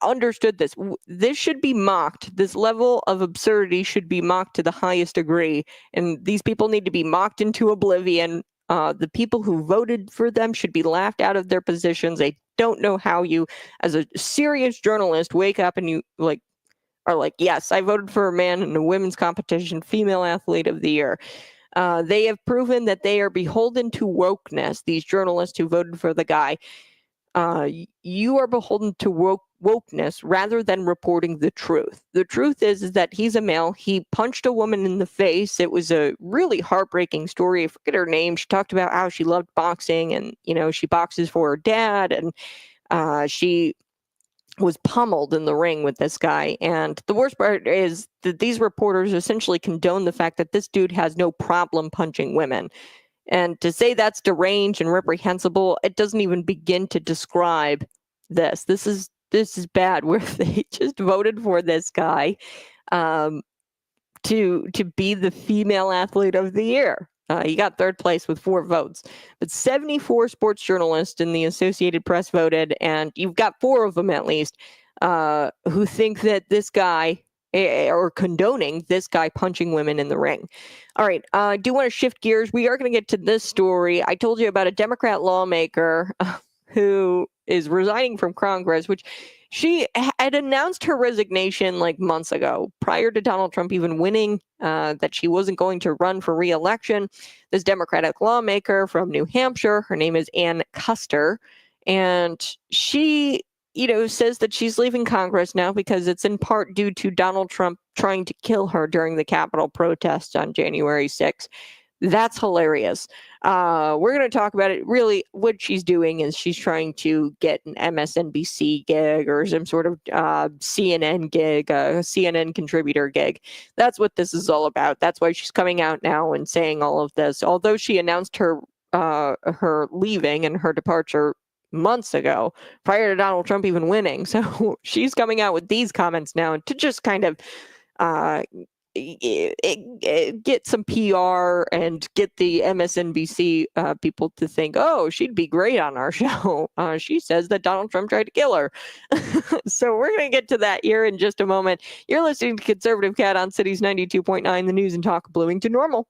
understood this. This should be mocked. This level of absurdity should be mocked to the highest degree. And these people need to be mocked into oblivion. The people who voted for them should be laughed out of their positions. I don't know how you, as a serious journalist, wake up and you are like, yes, I voted for a man in a women's competition, female athlete of the year. They have proven that they are beholden to wokeness. These journalists who voted for the guy, you are beholden to wokeness rather than reporting the truth. The truth is that he's a male. He punched a woman in the face. It was a really heartbreaking story. I forget her name. She talked about how she loved boxing, and she boxes for her dad, and she was pummeled in the ring with this guy. And the worst part is that these reporters essentially condone the fact that this dude has no problem punching women. And to say that's deranged and reprehensible, it doesn't even begin to describe this. This is bad. Where they just voted for this guy um, to be the female athlete of the year. He got third place with 4 votes. But 74 sports journalists in the Associated Press voted, and you've got 4 of them at least who think that this guy or condoning this guy punching women in the ring. All right, I do want to shift gears. We are going to get to this story. I told you about a Democrat lawmaker who is resigning from Congress, which she had announced her resignation like months ago, prior to Donald Trump even winning, that she wasn't going to run for re-election. This Democratic lawmaker from New Hampshire, her name is Ann Kuster, and she, says that she's leaving Congress now because it's in part due to Donald Trump trying to kill her during the Capitol protests on January 6th. That's hilarious. We're going to talk about it. Really, what she's doing is she's trying to get an MSNBC gig or some sort of CNN gig, a CNN contributor gig. That's what this is all about. That's why she's coming out now and saying all of this. Although she announced her leaving and her departure months ago, prior to Donald Trump even winning. So she's coming out with these comments now to just kind of uh, get some PR and get the MSNBC people to think, oh, she'd be great on our show. She says that Donald Trump tried to kill her. So we're going to get to that here in just a moment. You're listening to Conservative Cat on Cities 92.9, the news and talk of Bloomington Normal.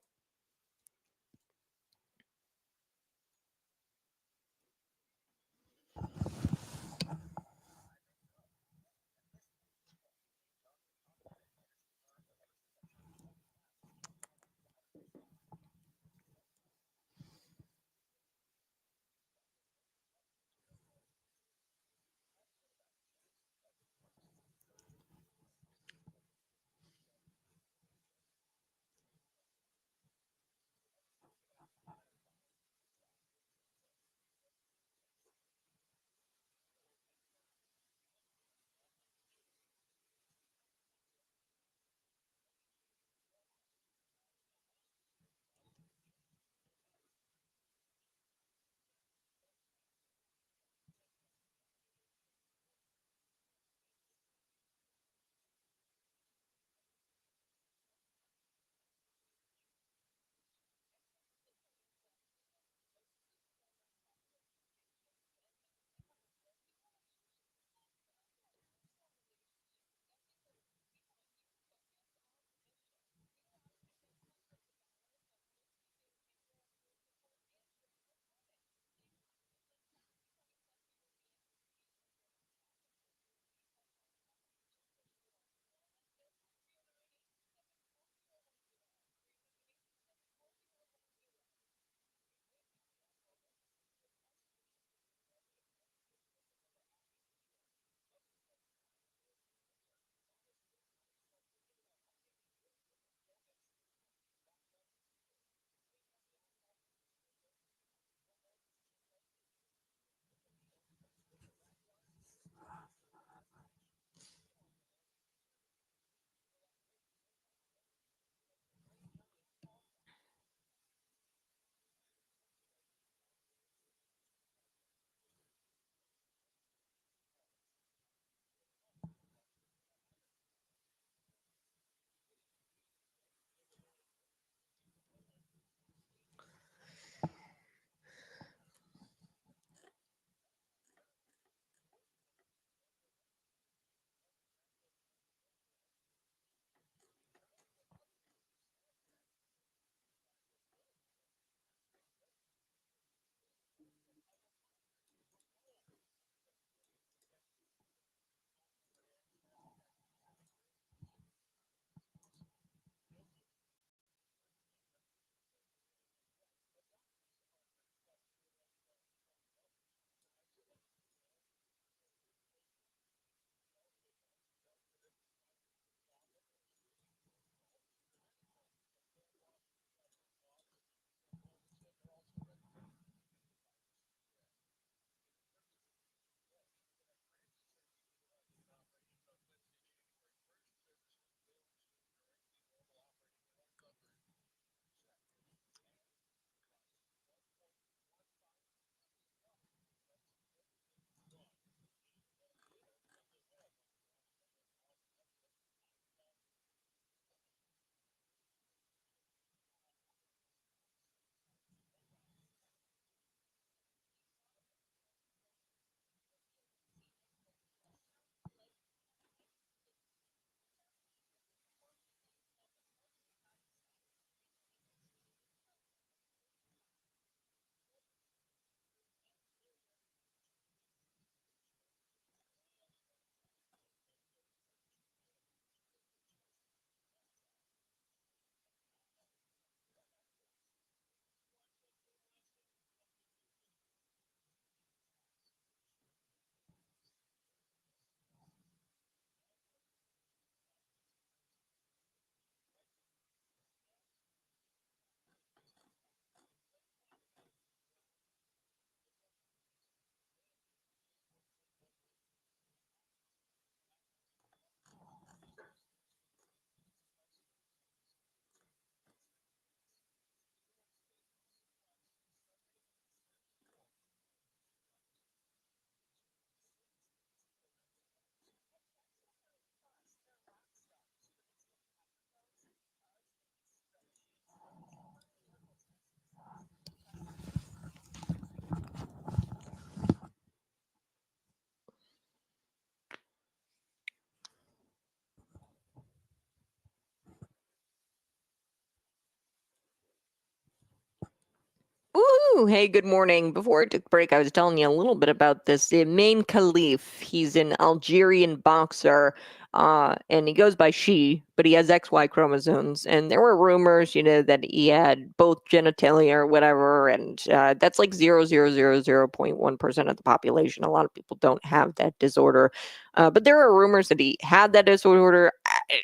Woo! Hey, good morning. Before I took break, I was telling you a little bit about this. Imane Khelif, he's an Algerian boxer, and he goes by she, but he has XY chromosomes. And there were rumors, that he had both genitalia or whatever, and that's like 0.1% of the population. A lot of people don't have that disorder. But there are rumors that he had that disorder.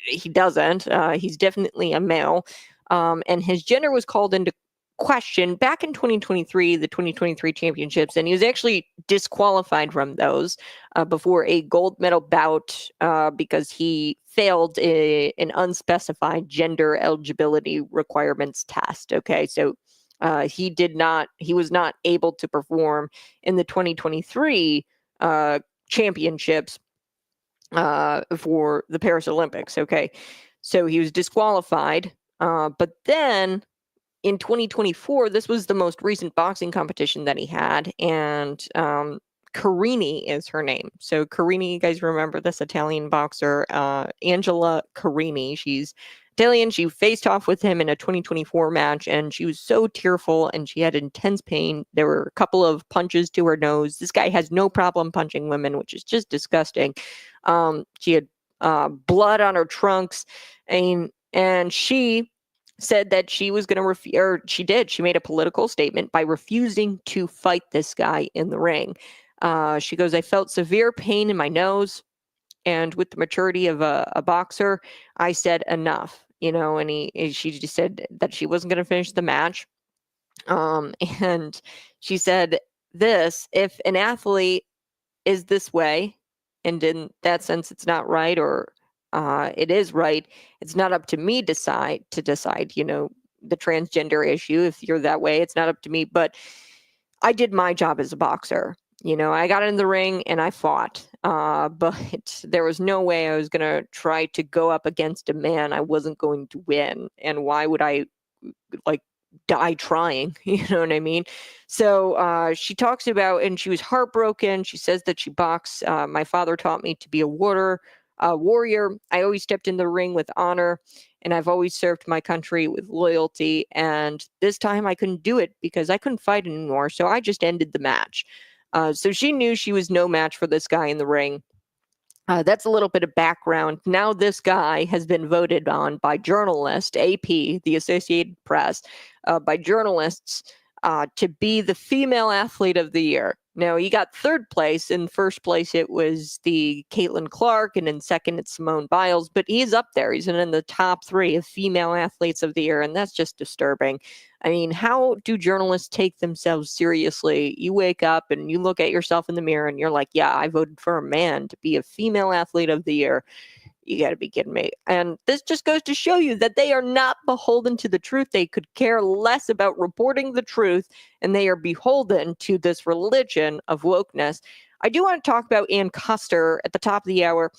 He doesn't. He's definitely a male. And his gender was called into question back in 2023, the 2023 championships, and he was actually disqualified from those before a gold medal bout because he failed an unspecified gender eligibility requirements test. Okay, so he was not able to perform in the 2023 championships for the Paris Olympics. Okay, so he was disqualified, but then in 2024, this was the most recent boxing competition that he had, and Carini is her name. So Carini, you guys remember this Italian boxer, Angela Carini. She's Italian. She faced off with him in a 2024 match, and she was so tearful, and she had intense pain. There were a couple of punches to her nose. This guy has no problem punching women, which is just disgusting. She had blood on her trunks, and she said that she was going to refuse, or she did. She made a political statement by refusing to fight this guy in the ring. She goes, I felt severe pain in my nose, and with the maturity of a boxer, I said enough, and she just said that she wasn't going to finish the match. And she said this, if an athlete is this way, and in that sense, it's not right, or it is right, it's not up to me to decide, the transgender issue. If you're that way, it's not up to me. But I did my job as a boxer. I got in the ring and I fought. But there was no way I was going to try to go up against a man I wasn't going to win. And why would I die trying? You know what I mean? So she talks about, and she was heartbroken. She says that she boxed. My father taught me to be a warrior. I always stepped in the ring with honor, and I've always served my country with loyalty. And this time I couldn't do it because I couldn't fight anymore. So I just ended the match. So she knew she was no match for this guy in the ring. That's a little bit of background. Now this guy has been voted on by journalists, AP, the Associated Press, by journalists to be the female athlete of the year. Now, he got third place. In first place, it was the Caitlin Clark, and in second, it's Simone Biles. But he's up there. He's in the top 3 of female athletes of the year, and that's just disturbing. I mean, how do journalists take themselves seriously? You wake up and you look at yourself in the mirror, and you're like, yeah, I voted for a man to be a female athlete of the year. You got to be kidding me. And this just goes to show you that they are not beholden to the truth. They could care less about reporting the truth, and they are beholden to this religion of wokeness. I do want to talk about Ann Custer at the top of the hour.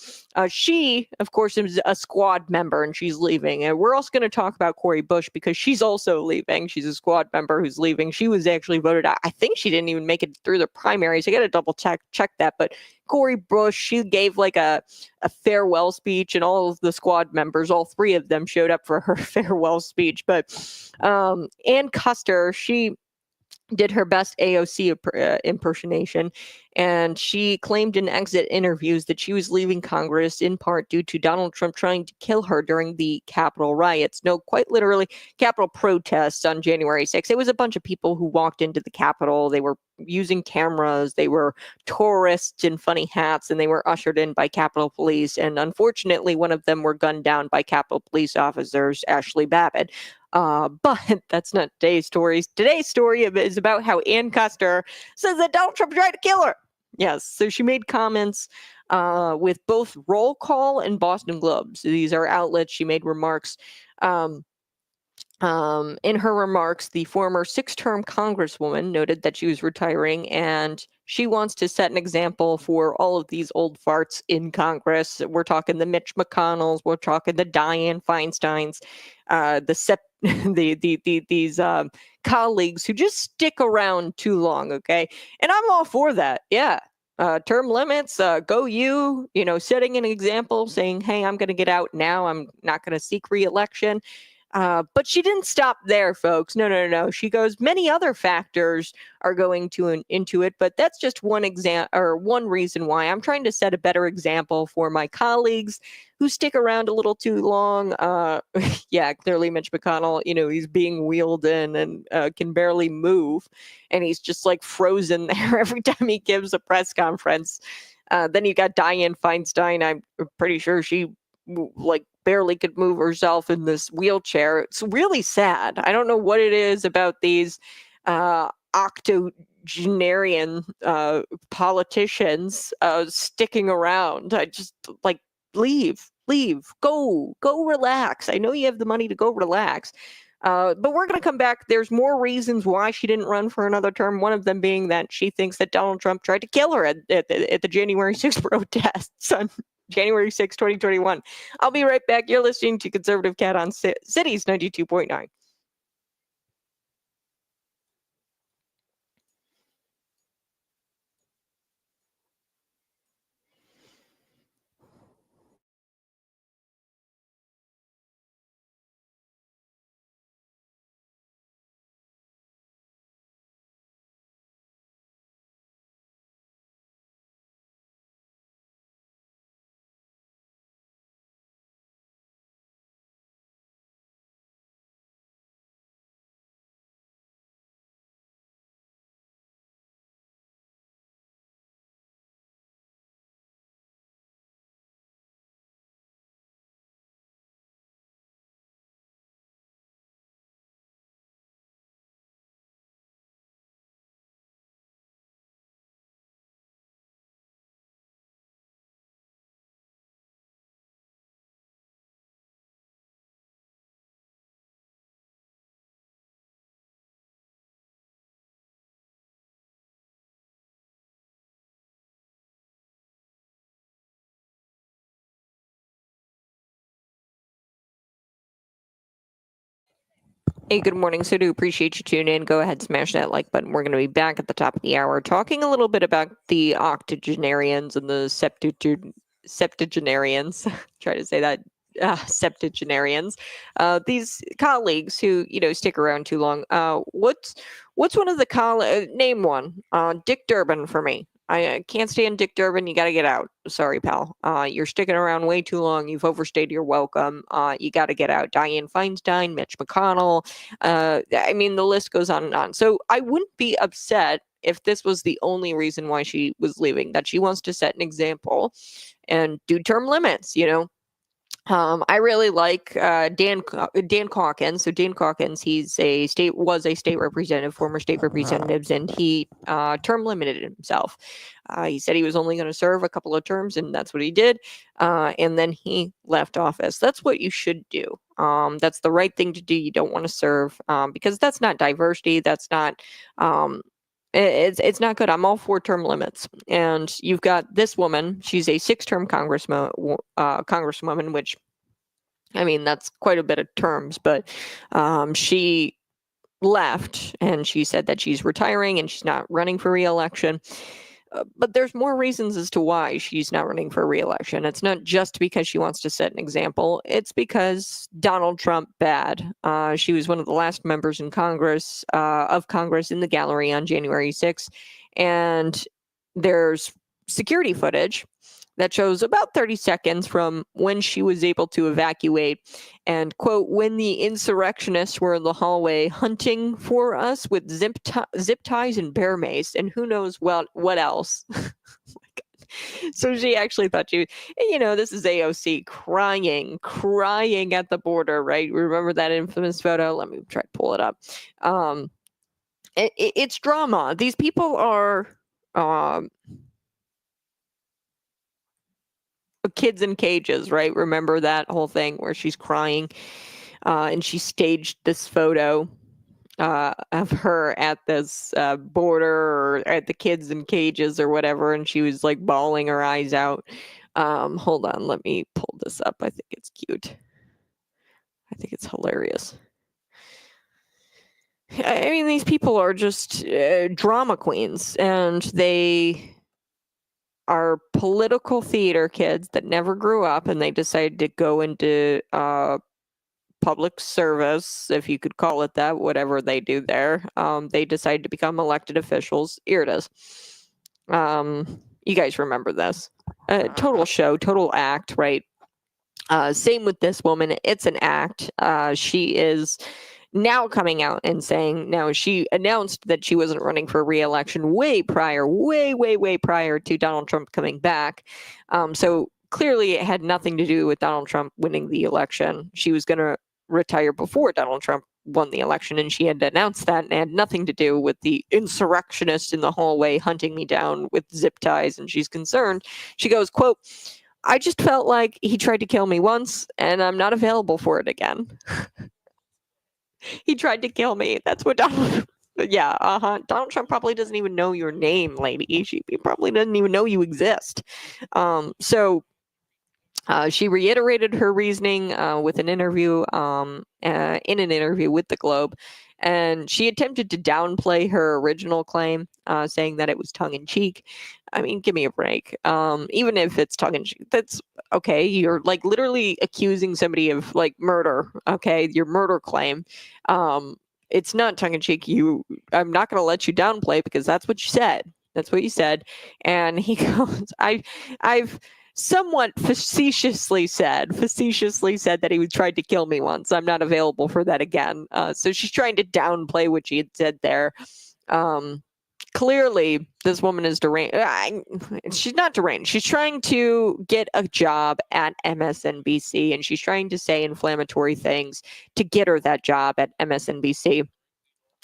She, of course, is a squad member, and she's leaving. And we're also going to talk about Cori Bush because she's also leaving. She's a squad member who's leaving. She was actually voted out. I think she didn't even make it through the primaries. I got to double check that. But Cori Bush, she gave like a farewell speech, and all of the squad members, all 3 of them, showed up for her farewell speech. But Ann Custer, she did her best AOC impersonation, and she claimed in exit interviews that she was leaving Congress in part due to Donald Trump trying to kill her during the Capitol riots. No, quite literally, Capitol protests on January 6th. It was a bunch of people who walked into the Capitol. They were using cameras. They were tourists in funny hats, and they were ushered in by Capitol Police. And unfortunately, one of them were gunned down by Capitol Police officers, Ashley Babbitt. But that's not today's story. Today's story is about how Ann Custer says that Donald Trump tried to kill her. Yes, so she made comments with both Roll Call and Boston Globe. So these are outlets. She made remarks. In her remarks, the former 6-term Congresswoman noted that she was retiring, and she wants to set an example for all of these old farts in Congress. We're talking the Mitch McConnells, we're talking the Dianne Feinsteins, these colleagues who just stick around too long. Okay, and I'm all for that. Yeah. Term limits, go you, setting an example, saying, hey, I'm going to get out now. I'm not going to seek re-election. But she didn't stop there, folks. No. She goes, many other factors are going into it, but that's just one reason why. I'm trying to set a better example for my colleagues who stick around a little too long. Yeah, clearly Mitch McConnell, he's being wheeled in and can barely move, and he's just like frozen there every time he gives a press conference. Then you got Dianne Feinstein. I'm pretty sure she like barely could move herself in this wheelchair. It's really sad. I don't know what it is about these octogenarian politicians sticking around. I just like leave, go relax. I know you have the money to go relax. But we're going to come back. There's more reasons why she didn't run for another term. One of them being that she thinks that Donald Trump tried to kill her at the January 6th protests on January 6, 2021. I'll be right back. You're listening to Conservative Cat on Cities 92.9. Hey, good morning. So do appreciate you tuning in. Go ahead, smash that like button. We're going to be back at the top of the hour talking a little bit about the octogenarians and the septuagenarians. Try to say that. Septuagenarians, these colleagues who stick around too long. What's one of the name one? Dick Durbin for me. I can't stand Dick Durbin. You got to get out. Sorry, pal. You're sticking around way too long. You've overstayed your welcome. You got to get out. Dianne Feinstein, Mitch McConnell. I mean, the list goes on and on. So I wouldn't be upset if this was the only reason why she was leaving, that she wants to set an example and do term limits, I really like Dan Calkins. So Dan Calkins, was a state representative, former state representatives, and he term limited himself. He said he was only going to serve a couple of terms, and that's what he did. And then he left office. That's what you should do. That's the right thing to do. You don't want to serve because that's not diversity. That's not. It's not good. I'm all for term limits. And you've got this woman. She's a 6-term congresswoman, which, I mean, that's quite a bit of terms. But she left, and she said that she's retiring and she's not running for re-election. But there's more reasons as to why she's not running for re-election. It's not just because she wants to set an example. It's because Donald Trump bad. She was one of the last members in Congress in the gallery on January 6th. And there's security footage that shows about 30 seconds from when she was able to evacuate and, quote, when the insurrectionists were in the hallway hunting for us with zip ties and bear mace and who knows what else. Oh my God. So she actually thought this is AOC crying at the border, right? Remember that infamous photo? Let me try to pull it up. It's drama. These people are kids in cages, right? Remember that whole thing where she's crying and she staged this photo of her at this border or at the kids in cages or whatever, and she was like bawling her eyes out. Hold on, let me pull this up. I think it's cute. I think it's hilarious. I mean, these people are just drama queens, and they are political theater kids that never grew up, and they decided to go into public service, if you could call it that, whatever they do there. They decide to become elected officials. Here it is. You guys remember this. Total show, total act, right? Same with this woman. It's an act. She is now coming out and saying, now she announced that she wasn't running for re-election way prior to Donald Trump coming back. So clearly it had nothing to do with Donald Trump winning the election. She was going to retire before Donald Trump won the election, and she had announced that, and it had nothing to do with the insurrectionist in the hallway hunting me down with zip ties. And she's concerned. She goes, quote, "I just felt like he tried to kill me once, and I'm not available for it again." He tried to kill me. That's what Donald. Yeah, Donald Trump probably doesn't even know your name, lady. He probably doesn't even know you exist. So she reiterated her reasoning with an interview, in an interview with the Globe, and she attempted to downplay her original claim, saying that it was tongue in cheek. I mean, give me a break. Even if it's tongue in cheek, that's okay. You're like literally accusing somebody of like murder. Okay, your murder claim. It's not tongue in cheek. I'm not going to let you downplay because that's what you said. That's what you said. And he goes, I've somewhat facetiously said that he tried to kill me once. I'm not available for that again. So she's trying to downplay what she had said there. Clearly, this woman is deranged. She's not deranged. She's trying to get a job at MSNBC, and she's trying to say inflammatory things to get her that job at MSNBC,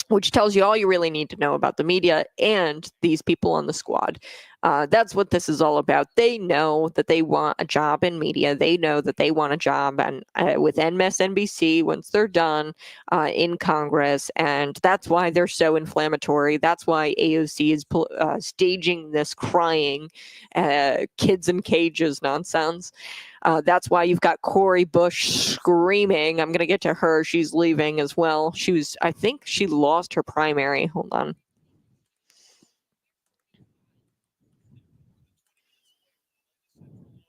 which tells you all you really need to know about the media and these people on the squad. That's what this is all about. They know that they want a job in media. They know that they want a job with MSNBC once they're done in Congress. And that's why they're so inflammatory. That's why AOC is staging this crying, kids in cages nonsense. That's why you've got Cori Bush screaming. I'm going to get to her. She's leaving as well. I think she lost her primary. Hold on.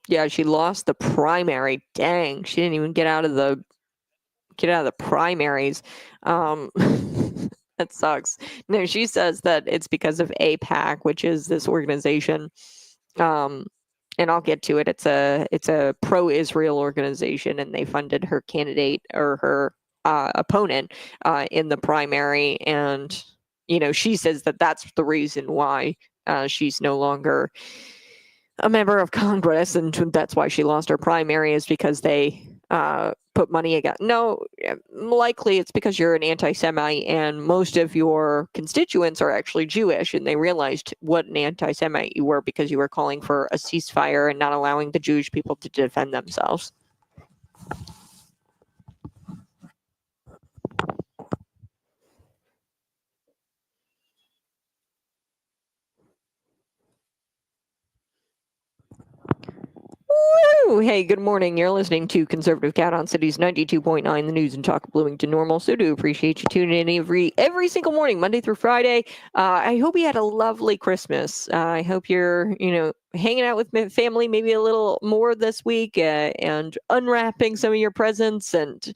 Yeah, she lost the primary. Dang, she didn't even get out of the primaries. That sucks. No, she says that it's because of APAC, which is this organization. And I'll get to it. It's a pro-Israel organization, and they funded her candidate or her opponent in the primary. And she says that that's the reason why she's no longer a member of Congress, and that's why she lost her primary, is because they put money against. No, likely it's because you're an anti-Semite, and most of your constituents are actually Jewish, and they realized what an anti-Semite you were because you were calling for a ceasefire and not allowing the Jewish people to defend themselves. Woo! Hey, good morning. You're listening to Conservative Cat on Cities 92.9, the news and talk of Bloomington Normal. So do appreciate you tuning in every single morning, Monday through Friday. I hope you had a lovely Christmas. I hope you're, hanging out with family maybe a little more this week and unwrapping some of your presents, and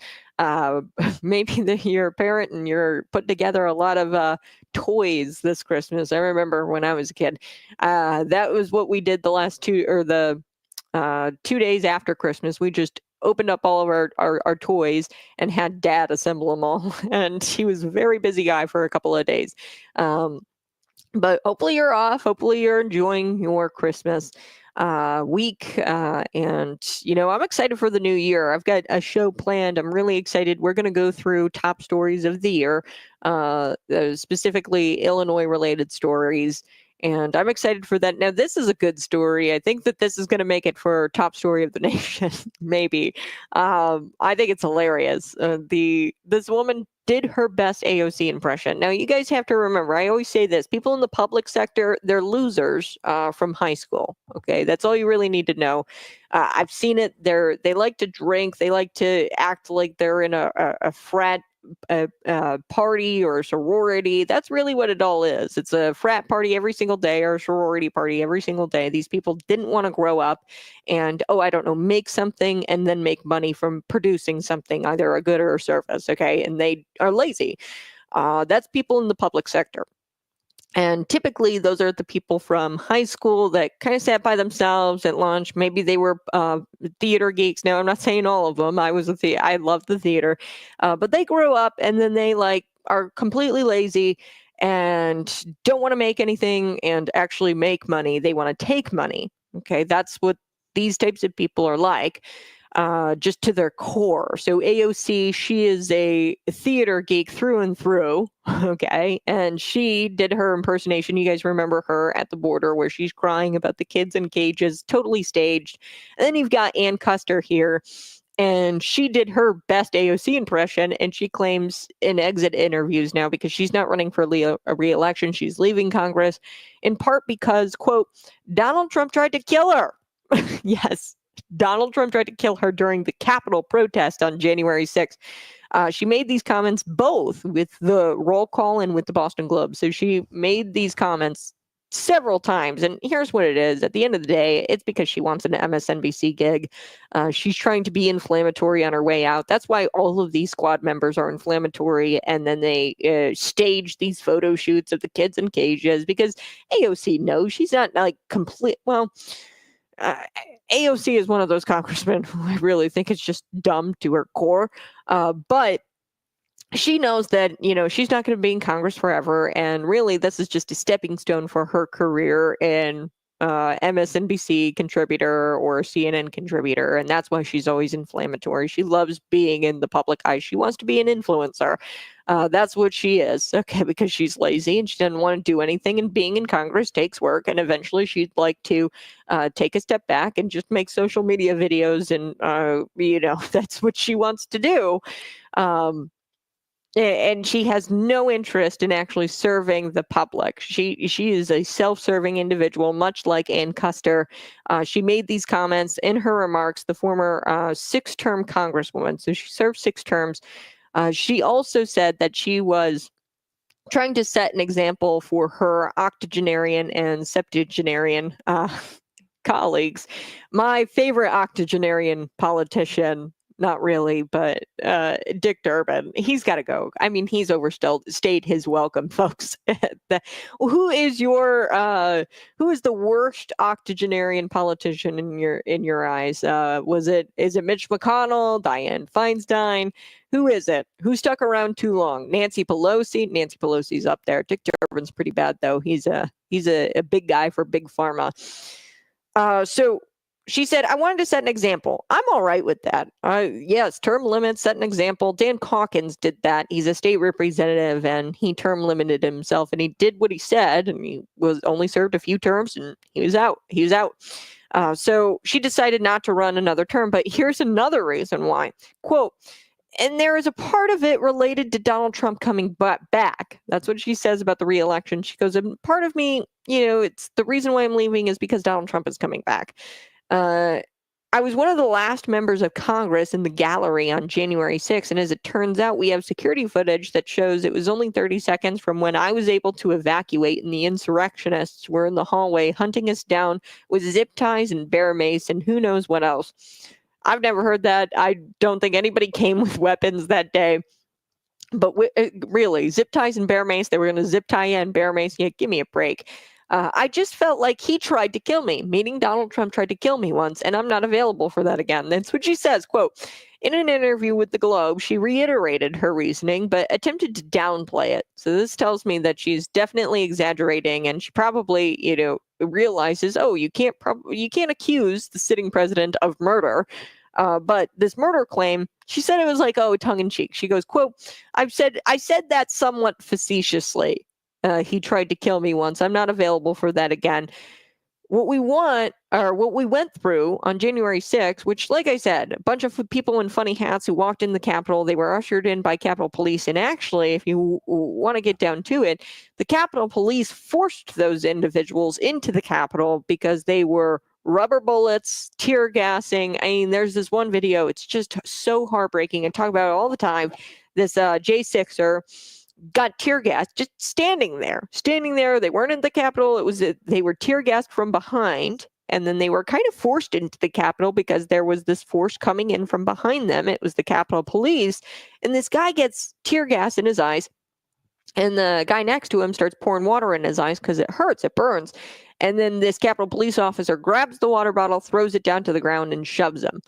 maybe you're a parent and you're putting together a lot of toys this Christmas. I remember when I was a kid, that was what we did the last 2 days after Christmas. We just opened up all of our toys and had Dad assemble them all. And he was a very busy guy for a couple of days. But hopefully you're off. Hopefully you're enjoying your Christmas week. And, I'm excited for the new year. I've got a show planned. I'm really excited. We're going to go through top stories of the year, specifically Illinois-related stories. And I'm excited for that. Now, this is a good story. I think that this is going to make it for top story of the nation, maybe. I think it's hilarious. This woman did her best AOC impression. Now, you guys have to remember, I always say this, people in the public sector, they're losers from high school. Okay, that's all you really need to know. I've seen it. They like to drink. They like to act like they're in a frat a party or a sorority. That's really what it all is. It's a frat party every single day or a sorority party every single day. These people didn't want to grow up and, I don't know, make something and then make money from producing something, either a good or a service. Okay. And they are lazy. That's people in the public sector. And typically, those are the people from high school that kind of sat by themselves at lunch. Maybe they were theater geeks. Now, I'm not saying all of them. I love the theater, but they grew up and then they are completely lazy and don't want to make anything and actually make money. They want to take money. Okay, that's what these types of people are like. Just to their core. So AOC, she is a theater geek through and through, okay? And she did her impersonation. You guys remember her at the border where she's crying about the kids in cages, totally staged. And then you've got Ann Custer here, and she did her best AOC impression, and she claims in exit interviews now, because she's not running for a re-election, she's leaving Congress, in part because, quote, Donald Trump tried to kill her. Yes. Donald Trump tried to kill her during the Capitol protest on January 6th. She made these comments both with the roll call and with the Boston Globe. So she made these comments several times. And here's what it is. At the end of the day, it's because she wants an MSNBC gig. She's trying to be inflammatory on her way out. That's why all of these squad members are inflammatory. And then they stage these photo shoots of the kids in cages because AOC knows she's not complete. Well, AOC is one of those congressmen who I really think is just dumb to her core. But she knows that, she's not going to be in Congress forever. And really, this is just a stepping stone for her career in MSNBC contributor or CNN contributor. And that's why she's always inflammatory. She loves being in the public eye. She wants to be an influencer. That's what she is. Okay, because she's lazy and she doesn't want to do anything. And being in Congress takes work. And eventually she'd like to take a step back and just make social media videos. And, that's what she wants to do. And she has no interest in actually serving the public. She is a self-serving individual, much like Ann Custer. She made these comments in her remarks, the former 6-term congresswoman. So she served 6 terms. She also said that she was trying to set an example for her octogenarian and septuagenarian colleagues. My favorite octogenarian politician, not really, but Dick Durbin, he's got to go. I mean, he's overstayed his welcome, folks. Who is the worst octogenarian politician in your eyes? Is it Mitch McConnell, Dianne Feinstein? Who is it? Who stuck around too long? Nancy Pelosi. Nancy Pelosi's up there. Dick Durbin's pretty bad though. He's a big guy for big pharma. So she said, I wanted to set an example. I'm all right with that. Yes, term limits, set an example. Dan Hawkins did that. He's a state representative and he term limited himself and he did what he said and he was only served a few terms and he was out. So she decided not to run another term. But here's another reason why. Quote, and there is a part of it related to Donald Trump coming back. That's what she says about the re-election. She goes, and part of me, it's the reason why I'm leaving is because Donald Trump is coming back. I was one of the last members of Congress in the gallery on January 6th, and as it turns out, we have security footage that shows it was only 30 seconds from when I was able to evacuate, and the insurrectionists were in the hallway hunting us down with zip ties and bear mace and who knows what else. I've never heard that. I don't think anybody came with weapons that day. But really, zip ties and bear mace, they were going to zip tie in bear mace. Yeah, give me a break. I just felt like he tried to kill me, meaning Donald Trump tried to kill me once, and I'm not available for that again. That's what she says, quote, in an interview with the Globe, she reiterated her reasoning, but attempted to downplay it. So this tells me that she's definitely exaggerating, and she probably, realizes, you can't accuse the sitting president of murder. But this murder claim, she said it was tongue in cheek. She goes, quote, I said that somewhat facetiously. He tried to kill me once. I'm not available for that again. What we went through on January 6th, which, like I said, a bunch of people in funny hats who walked in the Capitol, they were ushered in by Capitol Police. And actually, if you want to get down to it, the Capitol Police forced those individuals into the Capitol because they were rubber bullets, tear gassing. I mean, there's this one video. It's just so heartbreaking. I talk about it all the time. This J6er got tear gassed just standing there. They weren't in the Capitol. They were tear gassed from behind. And then they were kind of forced into the Capitol because there was this force coming in from behind them. It was the Capitol Police. And this guy gets tear gas in his eyes. And the guy next to him starts pouring water in his eyes because it hurts, it burns. And then this Capitol Police officer grabs the water bottle, throws it down to the ground, and shoves him.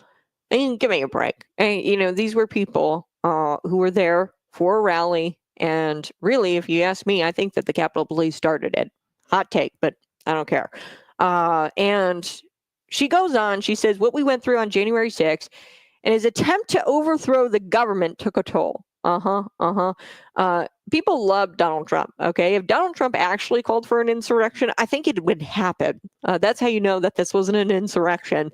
I mean, give me a break. And, these were people who were there for a rally. And really, if you ask me, I think that the Capitol Police started it. Hot take, but I don't care. And she goes on, she says, what we went through on January 6th and his attempt to overthrow the government took a toll. People love Donald Trump. Okay. If Donald Trump actually called for an insurrection, I think it would happen. That's how you know that this wasn't an insurrection,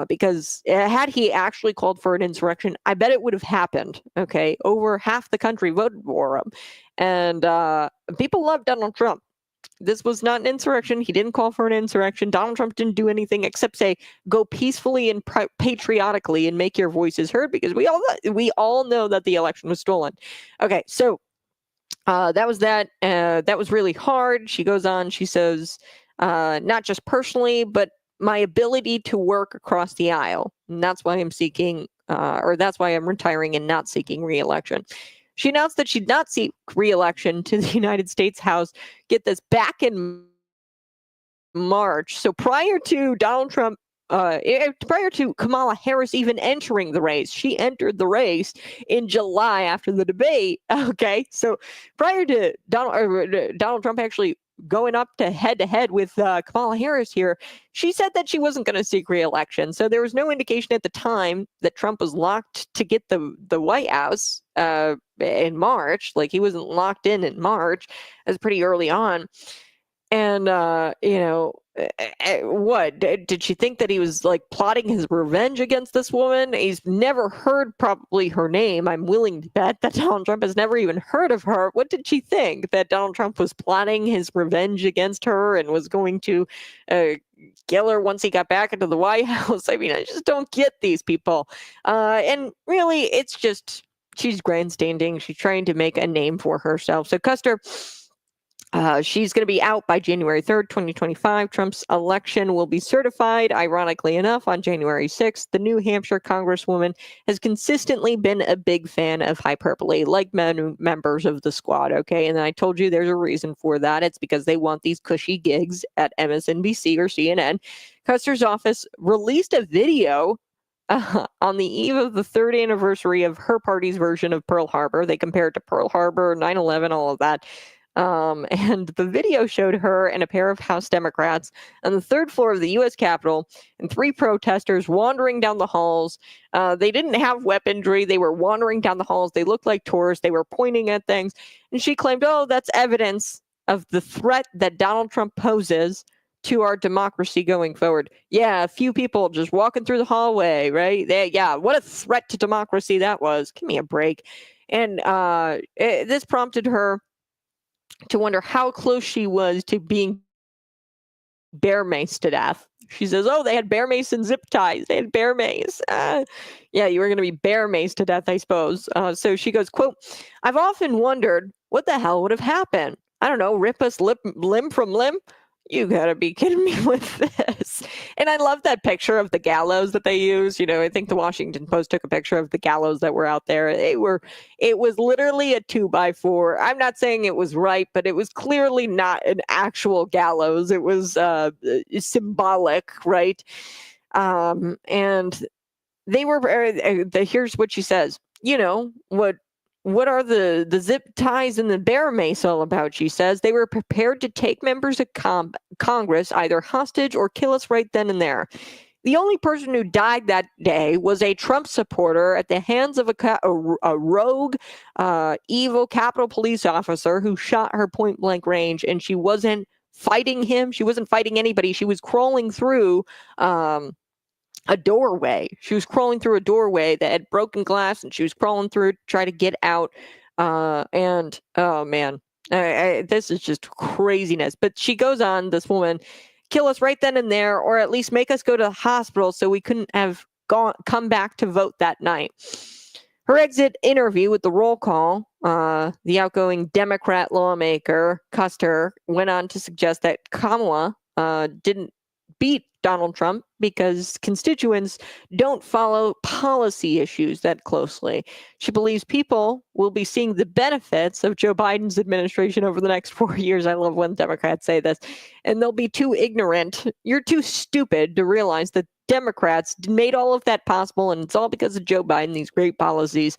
because had he actually called for an insurrection, I bet it would have happened. Okay. Over half the country voted for him. And people love Donald Trump. This was not an insurrection. He didn't call for an insurrection. Donald Trump didn't do anything except say, go peacefully and patriotically and make your voices heard, because we all know that the election was stolen. Okay, so that was that. That was really hard. She goes on, she says, not just personally, but my ability to work across the aisle. And that's why I'm seeking, or that's why I'm retiring and not seeking re-election. She announced that she'd not seek re-election to the United States House, get this, back in March. So prior to Donald Trump, prior to Kamala Harris even entering the race, she entered the race in July after the debate. Okay, so prior to Donald Trump actually going up to head with Kamala Harris here, she said that she wasn't going to seek re-election. So there was no indication at the time that Trump was locked to get the White House in March. Like, he wasn't locked in March. It was pretty early on. And, what? Did she think that he was, like, plotting his revenge against this woman? He's never heard probably her name. I'm willing to bet that Donald Trump has never even heard of her. What did she think? That Donald Trump was plotting his revenge against her and was going to kill her once he got back into the White House? I mean, I just don't get these people. And really, it's just, she's grandstanding. She's trying to make a name for herself. So Custer, she's going to be out by January 3rd, 2025. Trump's election will be certified, ironically enough, on January 6th. The New Hampshire Congresswoman has consistently been a big fan of hyperbole, like members of the squad, okay? And I told you there's a reason for that. It's because they want these cushy gigs at MSNBC or CNN. Custer's office released a video on the eve of the third anniversary of her party's version of Pearl Harbor. They compared to Pearl Harbor, 9/11, all of that. And the video showed her and a pair of House Democrats on the third floor of the U.S. Capitol and 3 protesters wandering down the halls. They didn't have weaponry. They were wandering down the halls. They looked like tourists. They were pointing at things. And she claimed, oh, that's evidence of the threat that Donald Trump poses to our democracy going forward. Yeah, a few people just walking through the hallway, right? Yeah, what a threat to democracy that was. Give me a break. And this prompted her to wonder how close she was to being bear maced to death. She says, oh, they had bear mace and zip ties. They had bear mace. Yeah, you were going to be bear maced to death, I suppose. So she goes, quote, I've often wondered what the hell would have happened. I don't know, rip us limb from limb? You gotta be kidding me with this. And I love that picture of the gallows that they use. I think the Washington Post took a picture of the gallows that were out there. It was literally a 2x4. I'm not saying it was right, but it was clearly not an actual gallows. It was symbolic, right? And they were, here's what she says. What are the zip ties and the bear mace all about? She says they were prepared to take members of Congress either hostage or kill us right then and there. The only person who died that day was a Trump supporter at the hands of a rogue, evil Capitol Police officer who shot her point blank range, and she wasn't fighting him. She wasn't fighting anybody. She was crawling through a doorway. She was crawling through a doorway that had broken glass, and she was crawling through to try to get out. And oh man, this is just craziness. But she goes on, this woman, kill us right then and there, or at least make us go to the hospital so we couldn't have come back to vote that night. Her exit interview with the roll call, the outgoing Democrat lawmaker Custer went on to suggest that Kamala didn't beat Donald Trump because constituents don't follow policy issues that closely. She believes people will be seeing the benefits of Joe Biden's administration over the next 4 years. I love when Democrats say this. And they'll be too ignorant. You're too stupid to realize that Democrats made all of that possible, and it's all because of Joe Biden, these great policies.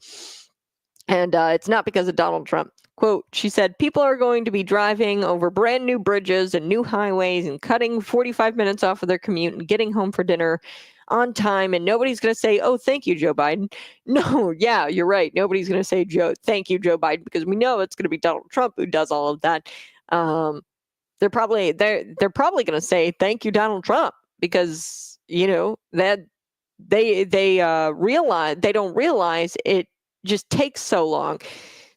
And it's not because of Donald Trump. Quote, she said, people are going to be driving over brand new bridges and new highways and cutting 45 minutes off of their commute and getting home for dinner on time. And nobody's going to say, oh, thank you, Joe Biden. No, yeah, you're right. Nobody's going to say, thank you, Joe Biden, because we know it's going to be Donald Trump who does all of that. They're probably going to say, thank you, Donald Trump, because, that they don't realize it just takes so long.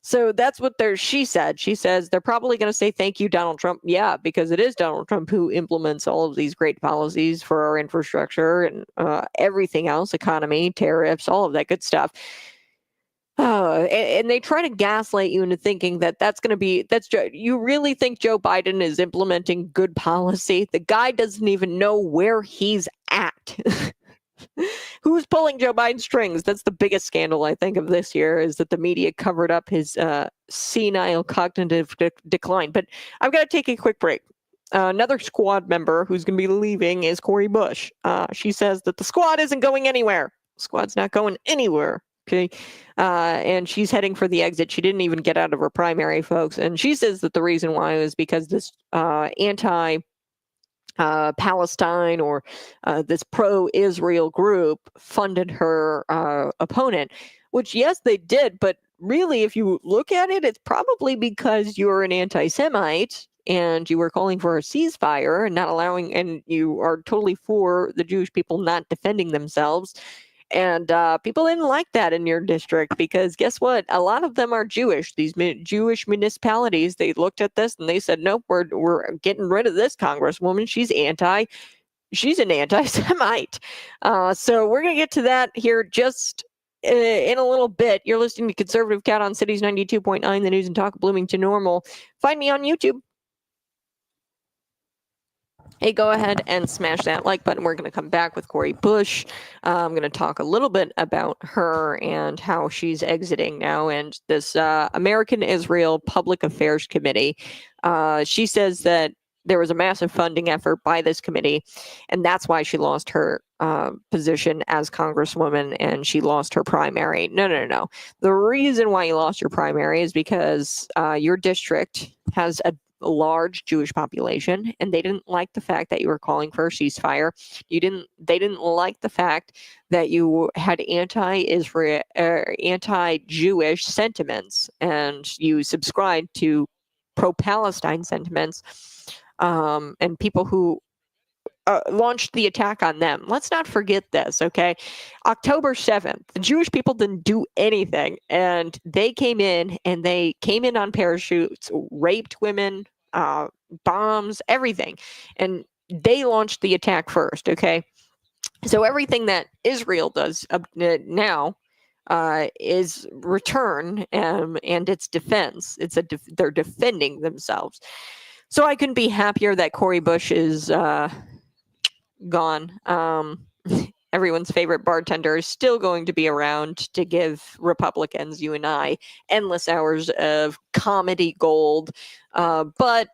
So that's what she said. She says they're probably going to say, thank you, Donald Trump. Yeah, because it is Donald Trump who implements all of these great policies for our infrastructure and everything else, economy, tariffs, all of that good stuff. And they try to gaslight you into thinking that's going to be, you really think Joe Biden is implementing good policy? The guy doesn't even know where he's at. Who's pulling Joe Biden's strings? That's the biggest scandal, I think, of this year, is that the media covered up his senile cognitive decline. But I've got to take a quick break. Another squad member who's going to be leaving is Cori Bush. She says that the squad isn't going anywhere. The squad's not going anywhere. Okay. And she's heading for the exit. She didn't even get out of her primary, folks. And she says that the reason why was because this Palestine or this pro-Israel group funded her opponent, which, yes, they did. But really, if you look at it, it's probably because you're an anti-Semite and you were calling for a ceasefire and not allowing, and you are totally for the Jewish people not defending themselves. And people didn't like that in your district because guess what? A lot of them are Jewish. These Jewish municipalities, they looked at this and they said, nope, we're getting rid of this congresswoman. She's an anti-Semite. So we're going to get to that here just in a little bit. You're listening to Conservative Cat on Cities 92.9, the news and talk of Bloomington Normal. Find me on YouTube. Hey, go ahead and smash that like button. We're going to come back with Cori Bush. I'm going to talk a little bit about her and how she's exiting now. And this American Israel Public Affairs Committee, she says that there was a massive funding effort by this committee, and that's why she lost her position as Congresswoman and she lost her primary. No. The reason why you lost your primary is because your district has a large Jewish population, and they didn't like the fact that you were calling for a ceasefire. They didn't like the fact that you had anti-Israel, anti-Jewish sentiments, and you subscribed to pro-Palestine sentiments, and people who launched the attack on them. Let's not forget this, okay? October 7th, the Jewish people didn't do anything, and they came in on parachutes, raped women, bombs, everything, and they launched the attack first, okay? So everything that Israel does now is return and its defense. They're defending themselves. So I couldn't be happier that Cori Bush is gone. Everyone's favorite bartender is still going to be around to give Republicans, you and I, endless hours of comedy gold. But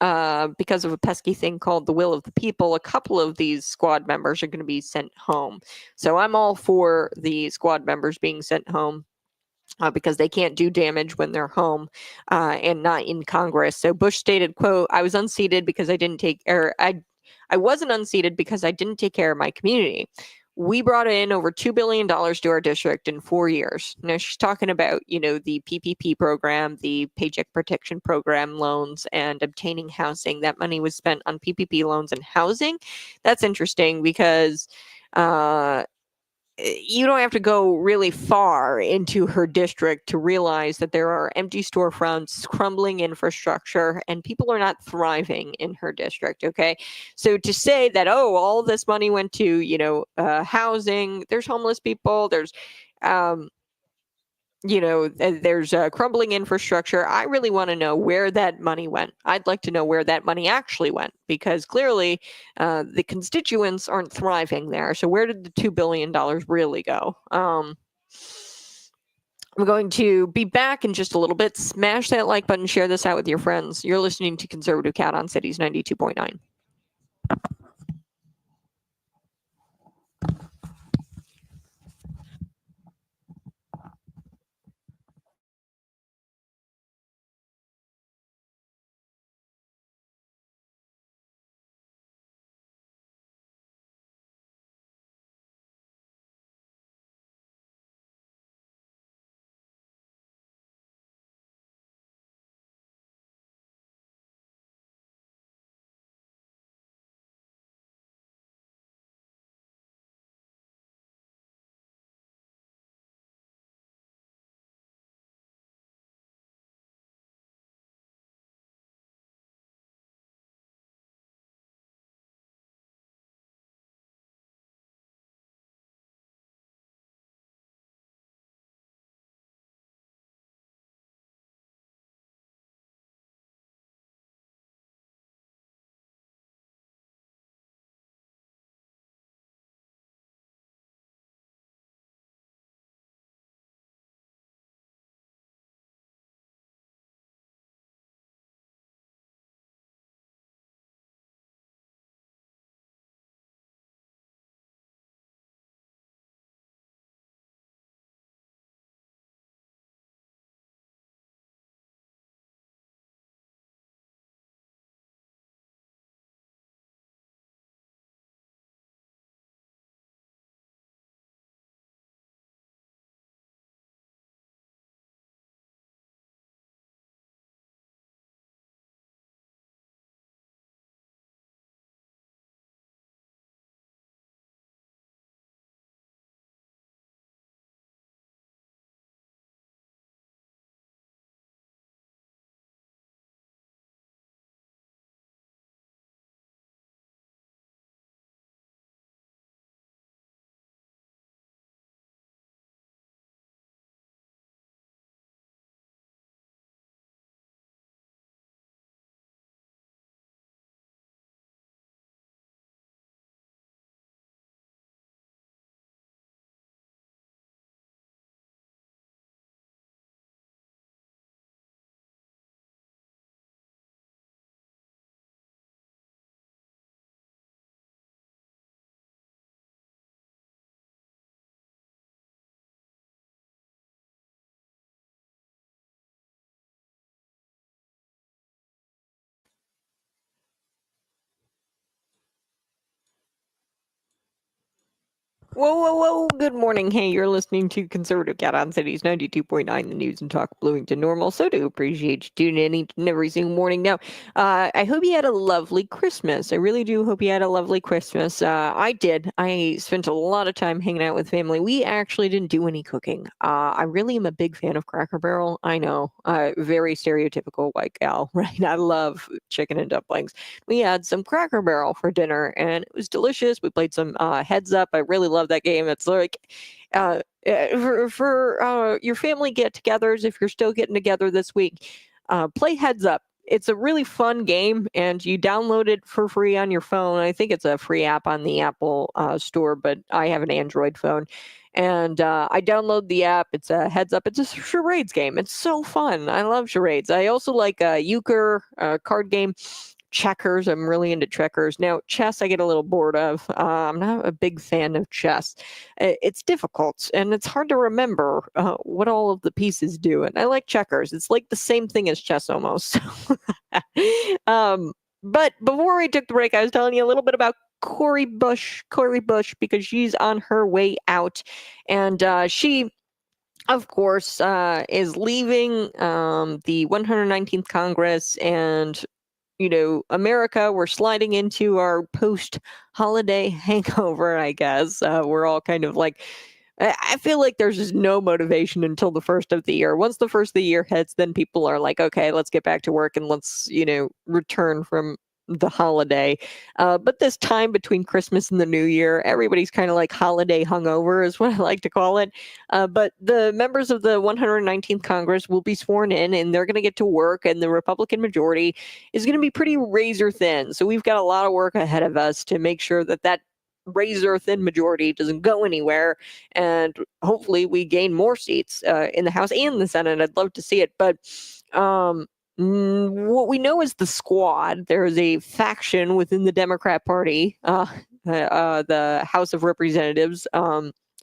because of a pesky thing called the will of the people, a couple of these squad members are going to be sent home. So I'm all for the squad members being sent home. Because they can't do damage when they're home and not in Congress. So Bush stated, quote, I was unseated because I wasn't unseated because I didn't take care of my community. We brought in over $2 billion to our district in 4 years. Now she's talking about, the PPP program, the Paycheck Protection Program loans, and obtaining housing. That money was spent on PPP loans and housing. That's interesting because you don't have to go really far into her district to realize that there are empty storefronts, crumbling infrastructure, and people are not thriving in her district. Okay. So to say that, oh, all this money went to, housing, there's homeless people, um, there's crumbling infrastructure. I really want to know where that money went. I'd like to know where that money actually went, because clearly the constituents aren't thriving there. So where did the $2 billion really go? I'm going to be back in just a little bit. Smash that like button, share this out with your friends. You're listening to Conservative Cat on Cities 92.9. Whoa, whoa, whoa. Good morning. Hey, you're listening to Conservative Cat on Cities 92.9, the news and talk Bloomington Normal. So do appreciate you tuning in each and every single morning. Now, I hope you had a lovely Christmas. I really do hope you had a lovely Christmas. I did. I spent a lot of time hanging out with family. We actually didn't do any cooking. I really am a big fan of Cracker Barrel. I know, very stereotypical white gal, right? I love chicken and dumplings. We had some Cracker Barrel for dinner, and it was delicious. We played some Heads Up. I really love that game. It's like for your family get-togethers, if you're still getting together this week, play Heads Up. It's a really fun game, and you download it for free on your phone. I think it's a free app on the Apple store, but I have an Android phone. And I download the app. It's a Heads Up. It's a charades game. It's so fun. I love charades. I also like a euchre card game. Checkers. I'm really into checkers. Now, chess, I get a little bored of. I'm not a big fan of chess. It's difficult and it's hard to remember what all of the pieces do. And I like checkers. It's like the same thing as chess almost. um, but before we took the break, I was telling you a little bit about Cori Bush, because she's on her way out. And she, of course, is leaving the 119th Congress and America, we're sliding into our post-holiday hangover, I guess. We're all kind of like, I feel like there's just no motivation until the first of the year. Once the first of the year hits, then people are like, okay, let's get back to work and let's, return from the holiday. But this time between Christmas and the New Year, everybody's kind of like holiday hungover, is what I like to call it. But the members of the 119th Congress will be sworn in and they're going to get to work, and the Republican majority is going to be pretty razor thin. So we've got a lot of work ahead of us to make sure that razor thin majority doesn't go anywhere, and hopefully we gain more seats in the House and the Senate. I'd love to see it, but what we know is the squad. There is a faction within the Democrat Party, the House of Representatives.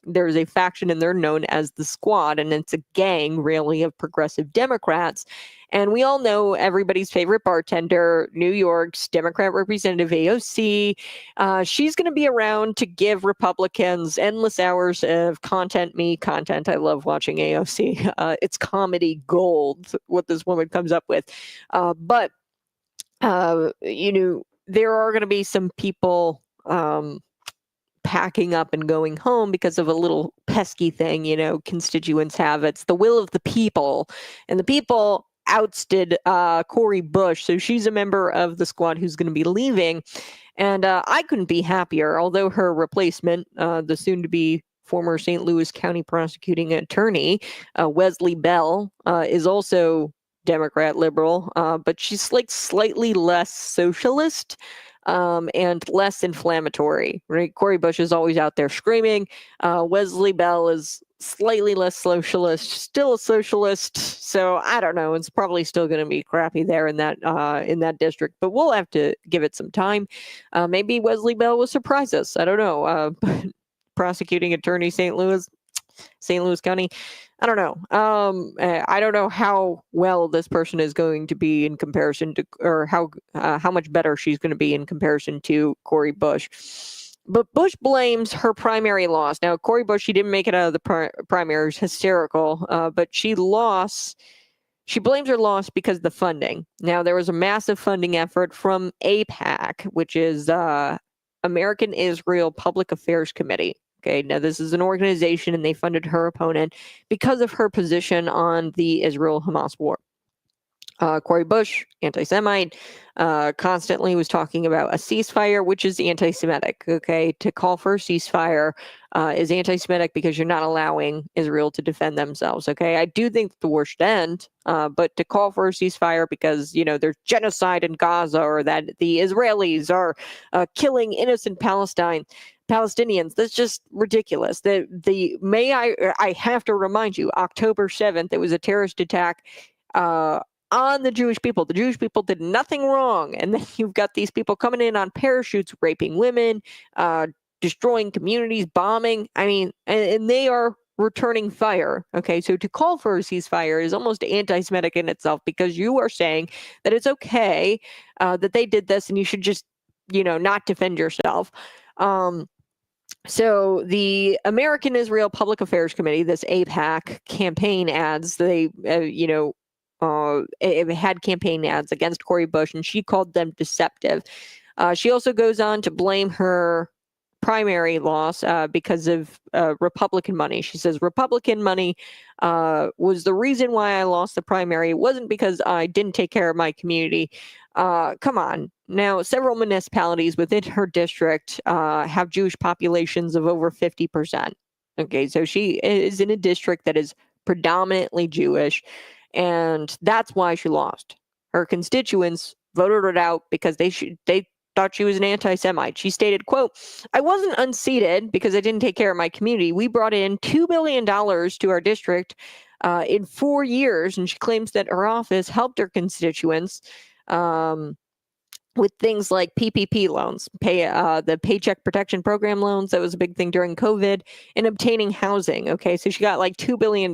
There's a faction, and they're known as the Squad, and it's a gang, really, of progressive Democrats. And we all know everybody's favorite bartender, New York's Democrat Representative AOC. She's going to be around to give Republicans endless hours of content. I love watching AOC. It's comedy gold, what this woman comes up with. But there are going to be some people packing up and going home because of a little pesky thing, constituents have. It's the will of the people, and the people ousted Cori Bush. So she's a member of the Squad who's going to be leaving. And I couldn't be happier, although her replacement, the soon-to-be former St. Louis County prosecuting attorney, Wesley Bell, is also Democrat liberal, but she's like slightly less socialist and less inflammatory, right? Cori Bush is always out there screaming. Wesley Bell is slightly less socialist, still a socialist. So I don't know. It's probably still going to be crappy there in that district, but we'll have to give it some time. Maybe Wesley Bell will surprise us. I don't know. But prosecuting attorney, St. Louis County. I don't know. I don't know how well this person is going to be in comparison to, or how much better she's going to be in comparison to Cori Bush. But Bush blames her primary loss. Now, Cori Bush, she didn't make it out of the primary. It's hysterical. But she lost. She blames her loss because of the funding. Now, there was a massive funding effort from AIPAC, which is American Israel Public Affairs Committee. Okay, now this is an organization, and they funded her opponent because of her position on the Israel-Hamas war. Cori Bush, anti-Semite, constantly was talking about a ceasefire, which is anti-Semitic. Okay, to call for a ceasefire is anti-Semitic because you're not allowing Israel to defend themselves. Okay, I do think the war should end, but to call for a ceasefire because there's genocide in Gaza, or that the Israelis are killing innocent Palestinians, that's just ridiculous. I have to remind you, October 7th, it was a terrorist attack on the Jewish people. The Jewish people did nothing wrong. And then you've got these people coming in on parachutes, raping women, destroying communities, bombing. I mean, and they are returning fire. Okay, so to call for a ceasefire is almost anti-Semitic in itself, because you are saying that it's okay that they did this and you should just, not defend yourself. So the American Israel Public Affairs Committee, this AIPAC, campaign ads, they, it had campaign ads against Cori Bush, and she called them deceptive. She also goes on to blame her primary loss because of Republican money. She says Republican money was the reason why I lost the primary. It wasn't because I didn't take care of my community. Come on. Now, several municipalities within her district have Jewish populations of over 50%. Okay, so she is in a district that is predominantly Jewish, and that's why she lost. Her constituents voted her out because they thought she was an anti-Semite. She stated, quote, "I wasn't unseated because I didn't take care of my community. We brought in $2 billion to our district in 4 years," and she claims that her office helped her constituents with things like PPP loans, the Paycheck Protection Program loans. That was a big thing during COVID, and obtaining housing. Okay, so she got like $2 billion.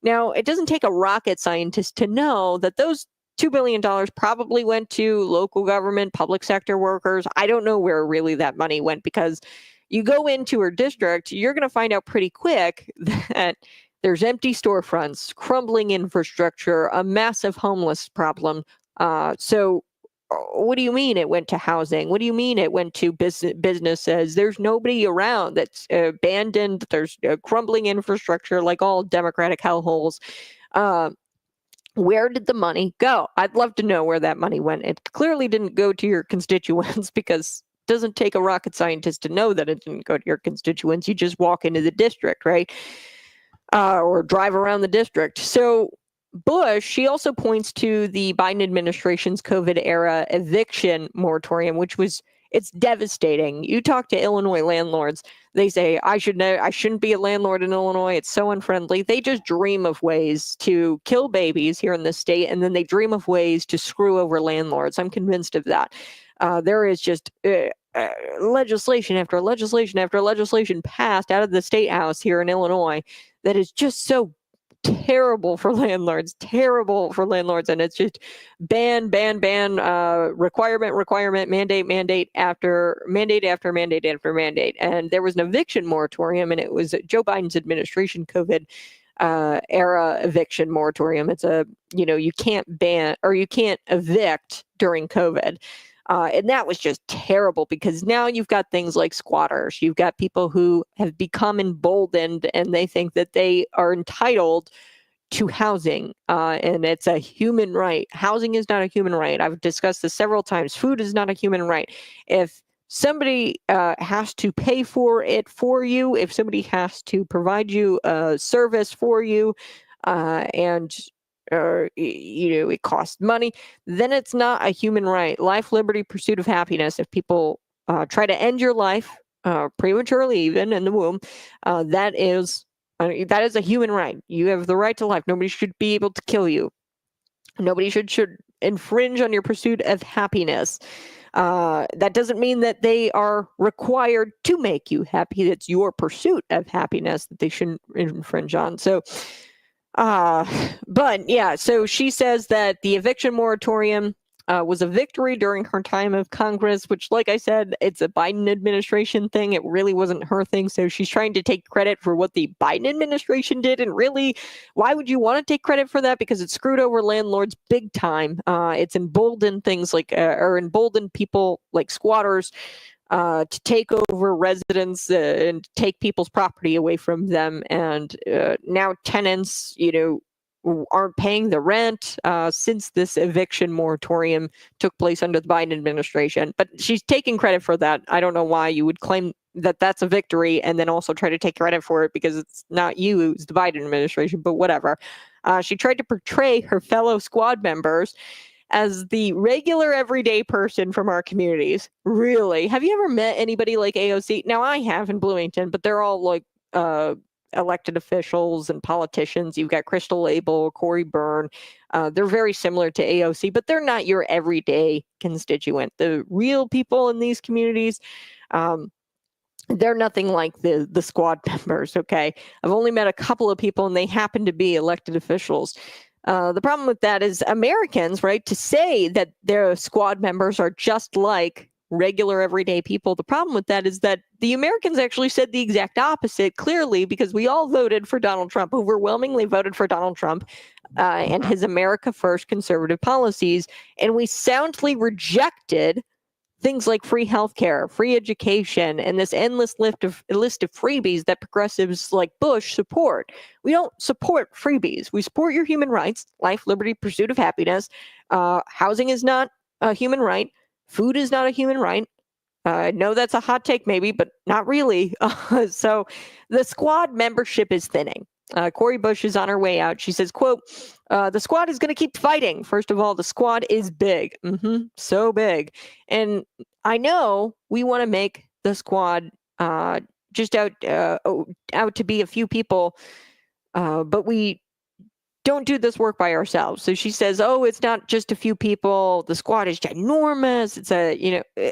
Now, it doesn't take a rocket scientist to know that those $2 billion probably went to local government, public sector workers. I don't know where really that money went, because you go into her district, you're going to find out pretty quick that there's empty storefronts, crumbling infrastructure, a massive homeless problem. So What do you mean it went to housing? What do you mean it went to businesses? There's nobody around. That's abandoned. There's crumbling infrastructure like all Democratic hellholes. Where did the money go? I'd love to know where that money went. It clearly didn't go to your constituents because it doesn't take a rocket scientist to know that it didn't go to your constituents. You just walk into the district, right? Or drive around the district. So Bush, she also points to the Biden administration's COVID era eviction moratorium, which was it's devastating. You talk to Illinois landlords, they say I shouldn't be a landlord in Illinois. It's so unfriendly. They just dream of ways to kill babies here in this state, and then they dream of ways to screw over landlords. I'm convinced of that. There is just legislation after legislation after legislation passed out of the state house here in Illinois that is just so terrible for landlords, and it's just ban, requirement, mandate after mandate after mandate after mandate. And there was an eviction moratorium, and it was Joe Biden's administration COVID era eviction moratorium. It's you can't ban or you can't evict during COVID. And that was just terrible because now you've got things like squatters. You've got people who have become emboldened and they think that they are entitled to housing. And it's a human right. Housing is not a human right. I've discussed this several times. Food is not a human right. If somebody has to pay for it for you, if somebody has to provide you a service for you, and it costs money, then it's not a human right. Life, liberty, pursuit of happiness. If people try to end your life prematurely, even in the womb, that is a human right. You have the right to life. Nobody should be able to kill you. Nobody should infringe on your pursuit of happiness. That doesn't mean that they are required to make you happy. It's your pursuit of happiness that they shouldn't infringe on. So but yeah, so she says that the eviction moratorium was a victory during her time of Congress, which, like I said, it's a Biden administration thing. It really wasn't her thing. So she's trying to take credit for what the Biden administration did. And really, why would you want to take credit for that? Because it screwed over landlords big time. It's emboldened things like, or emboldened people like squatters to take over residents and take people's property away from them. And now tenants, aren't paying the rent since this eviction moratorium took place under the Biden administration. But she's taking credit for that. I don't know why you would claim that that's a victory and then also try to take credit for it because it's not you, it's the Biden administration, but whatever. She tried to portray her fellow squad members as the regular everyday person from our communities. Really? Have you ever met anybody like AOC? Now, I have in Bloomington, but they're all like elected officials and politicians. You've got Crystal Abel, Corey Byrne. They're very similar to AOC, but they're not your everyday constituent. The real people in these communities, they're nothing like the squad members, okay? I've only met a couple of people, and they happen to be elected officials. The problem with that is Americans, right, to say that their squad members are just like regular everyday people. The problem with that is that the Americans actually said the exact opposite, clearly, because we all voted for Donald Trump, overwhelmingly voted for Donald Trump and his America First conservative policies. And we soundly rejected things like free healthcare, free education, and this endless list of freebies that progressives like Bush support. We don't support freebies. We support your human rights, life, liberty, pursuit of happiness. Housing is not a human right. Food is not a human right. I know that's a hot take maybe, but not really. So the squad membership is thinning. Cori Bush is on her way out. She says, quote, the squad is going to keep fighting. First of all, the squad is big. So big. And I know we want to make the squad just out to be a few people, but we don't do this work by ourselves. So she says, oh, it's not just a few people. The squad is ginormous. It's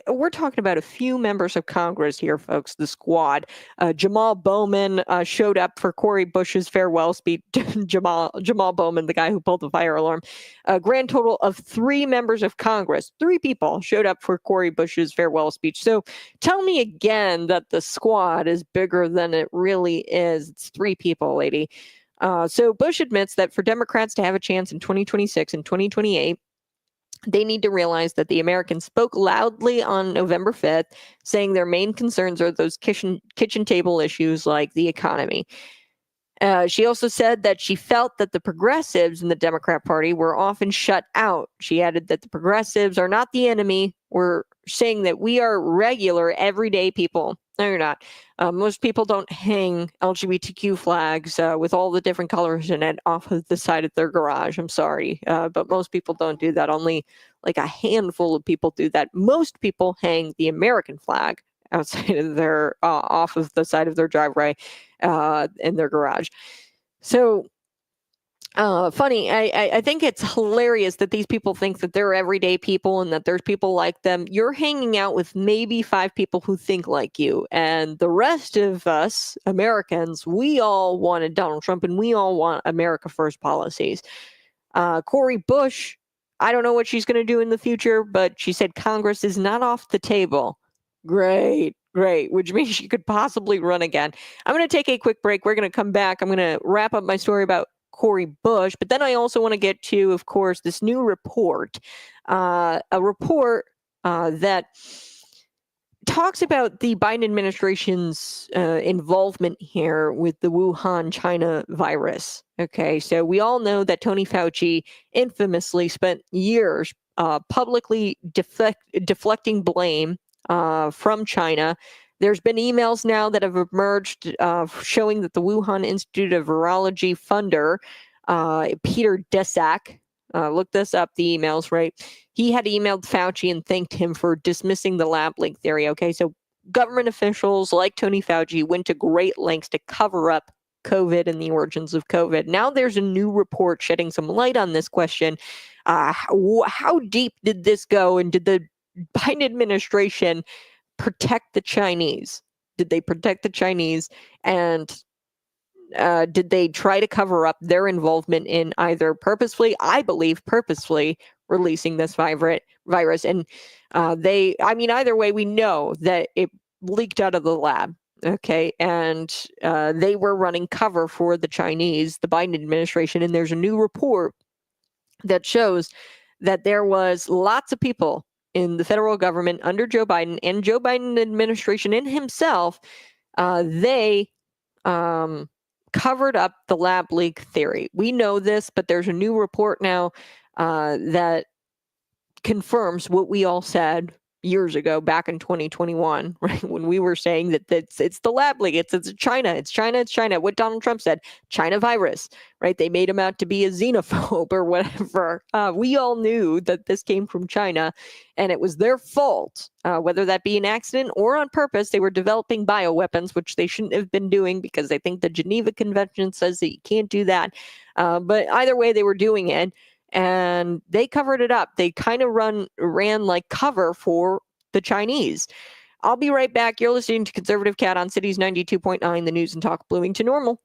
we're talking about a few members of Congress here, folks, the squad. Jamal Bowman showed up for Cori Bush's farewell speech. Jamal Bowman, the guy who pulled the fire alarm. A grand total of 3 members of Congress, 3 people showed up for Cori Bush's farewell speech. So tell me again that the squad is bigger than it really is. It's 3 people, lady. So Bush admits that for Democrats to have a chance in 2026 and 2028, They need to realize that the Americans spoke loudly on November 5th, saying their main concerns are those kitchen table issues like the economy. She also said that she felt that the progressives in the Democrat Party were often shut out. She added that the progressives are not the enemy. We're saying that we are regular, everyday people. No, you're not. Most people don't hang LGBTQ flags with all the different colors in it off of the side of their garage. I'm sorry, but most people don't do that. Only like a handful of people do that. Most people hang the American flag outside of their off of the side of their driveway in their garage. So funny. I think it's hilarious that these people think that they're everyday people and that there's people like them. You're hanging out with maybe 5 people who think like you, and the rest of us Americans, we all wanted Donald Trump and we all want America First policies. Cori Bush, I don't know what she's going to do in the future, but she said Congress is not off the table. Great, great, which means she could possibly run again. I'm going to take a quick break. We're going to come back. I'm going to wrap up my story about Cori Bush, but then I also want to get to, of course, this new report, a report that talks about the Biden administration's involvement here with the Wuhan, China virus. Okay, so we all know that Tony Fauci infamously spent years publicly deflecting blame from China. There's been emails now that have emerged showing that the Wuhan Institute of Virology funder, Peter Daszak, look this up, the emails, right? He had emailed Fauci and thanked him for dismissing the lab leak theory. Okay, so government officials like Tony Fauci went to great lengths to cover up COVID and the origins of COVID. Now there's a new report shedding some light on this question. How deep did this go, and did the Biden administration protect the Chinese? Did they protect the Chinese? And did they try to cover up their involvement in either purposefully, I believe purposefully, releasing this virus? And either way, we know that it leaked out of the lab. Okay. And they were running cover for the Chinese, the Biden administration. And there's a new report that shows that there was lots of people in the federal government under Joe Biden and Joe Biden administration and himself. They covered up the lab leak theory. We know this, but there's a new report now that confirms what we all said years ago, back in 2021, right, when we were saying that it's the lab leak, it's China. What Donald Trump said, China virus, right? They made him out to be a xenophobe or whatever. We all knew that this came from China, and it was their fault, whether that be an accident or on purpose. They were developing bioweapons, which they shouldn't have been doing because I think the Geneva Convention says that you can't do that. But either way, they were doing it. And they covered it up. They kind of ran like cover for the Chinese. I'll be right back. You're listening to Conservative Cat on Cities 92.9, the news and talk Bloomington Normal.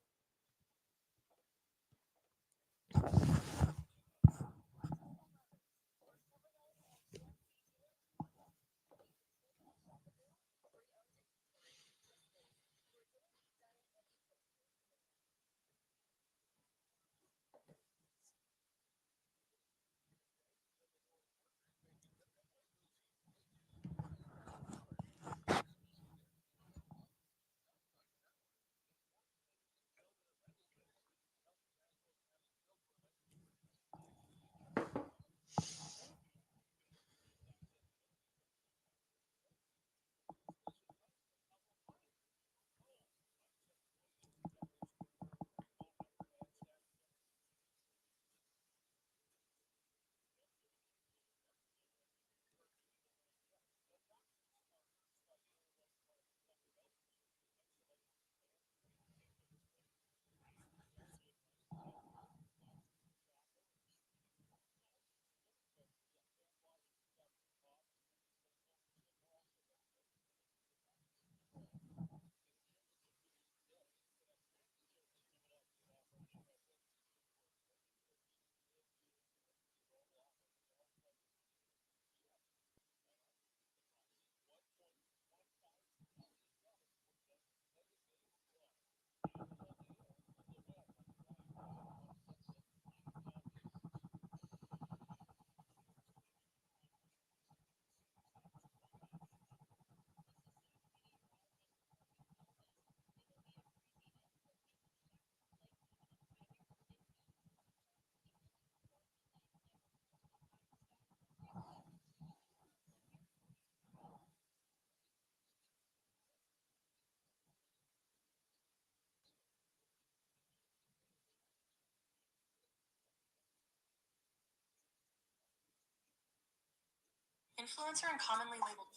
Influencer and commonly labeled.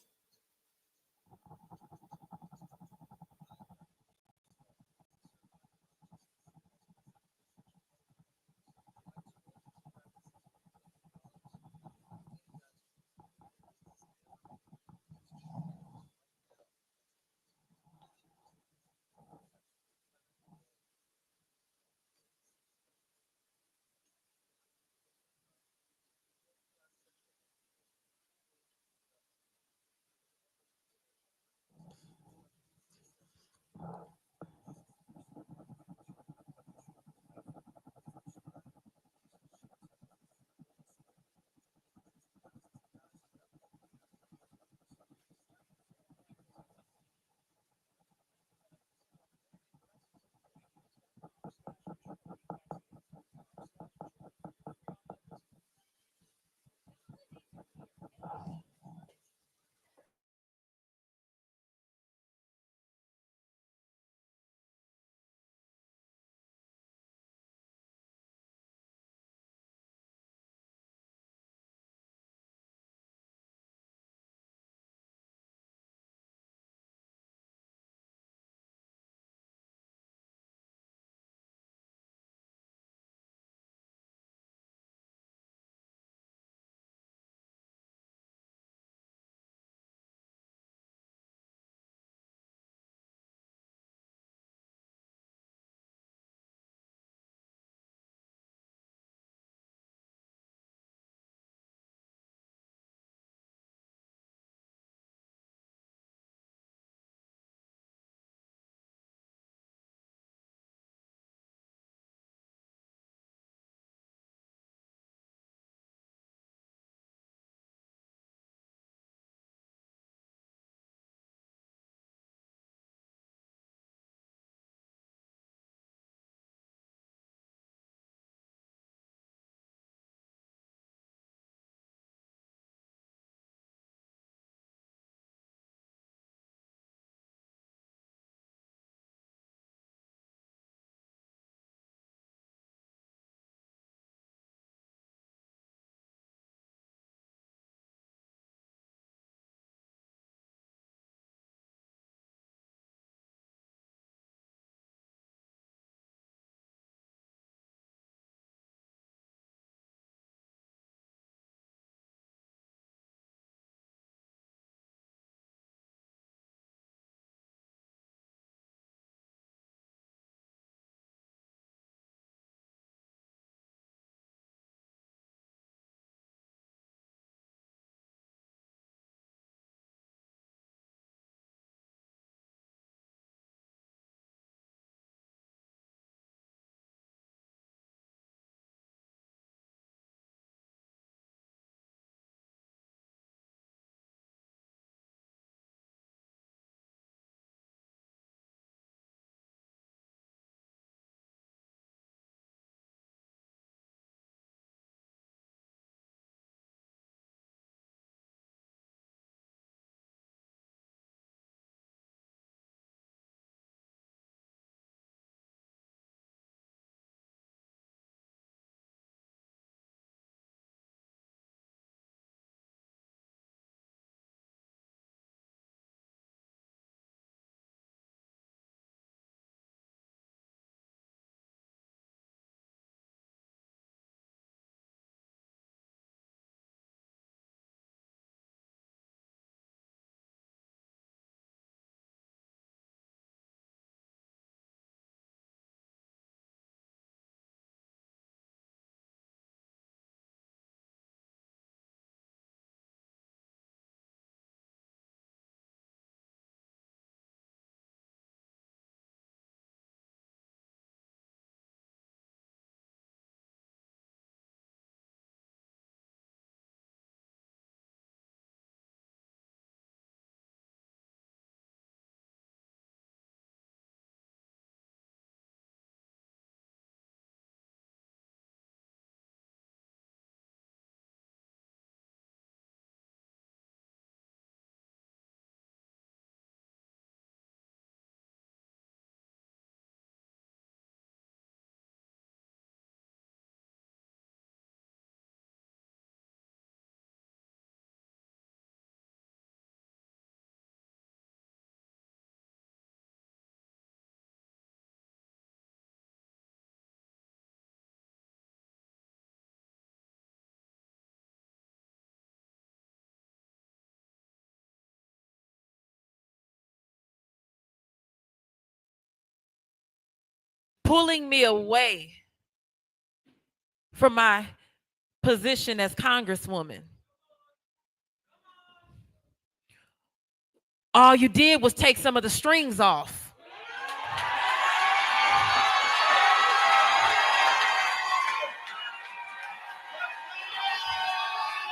pulling me away from my position as Congresswoman. All you did was take some of the strings off.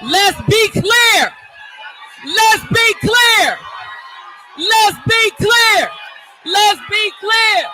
Let's be clear. Let's be clear. Let's be clear. Let's be clear.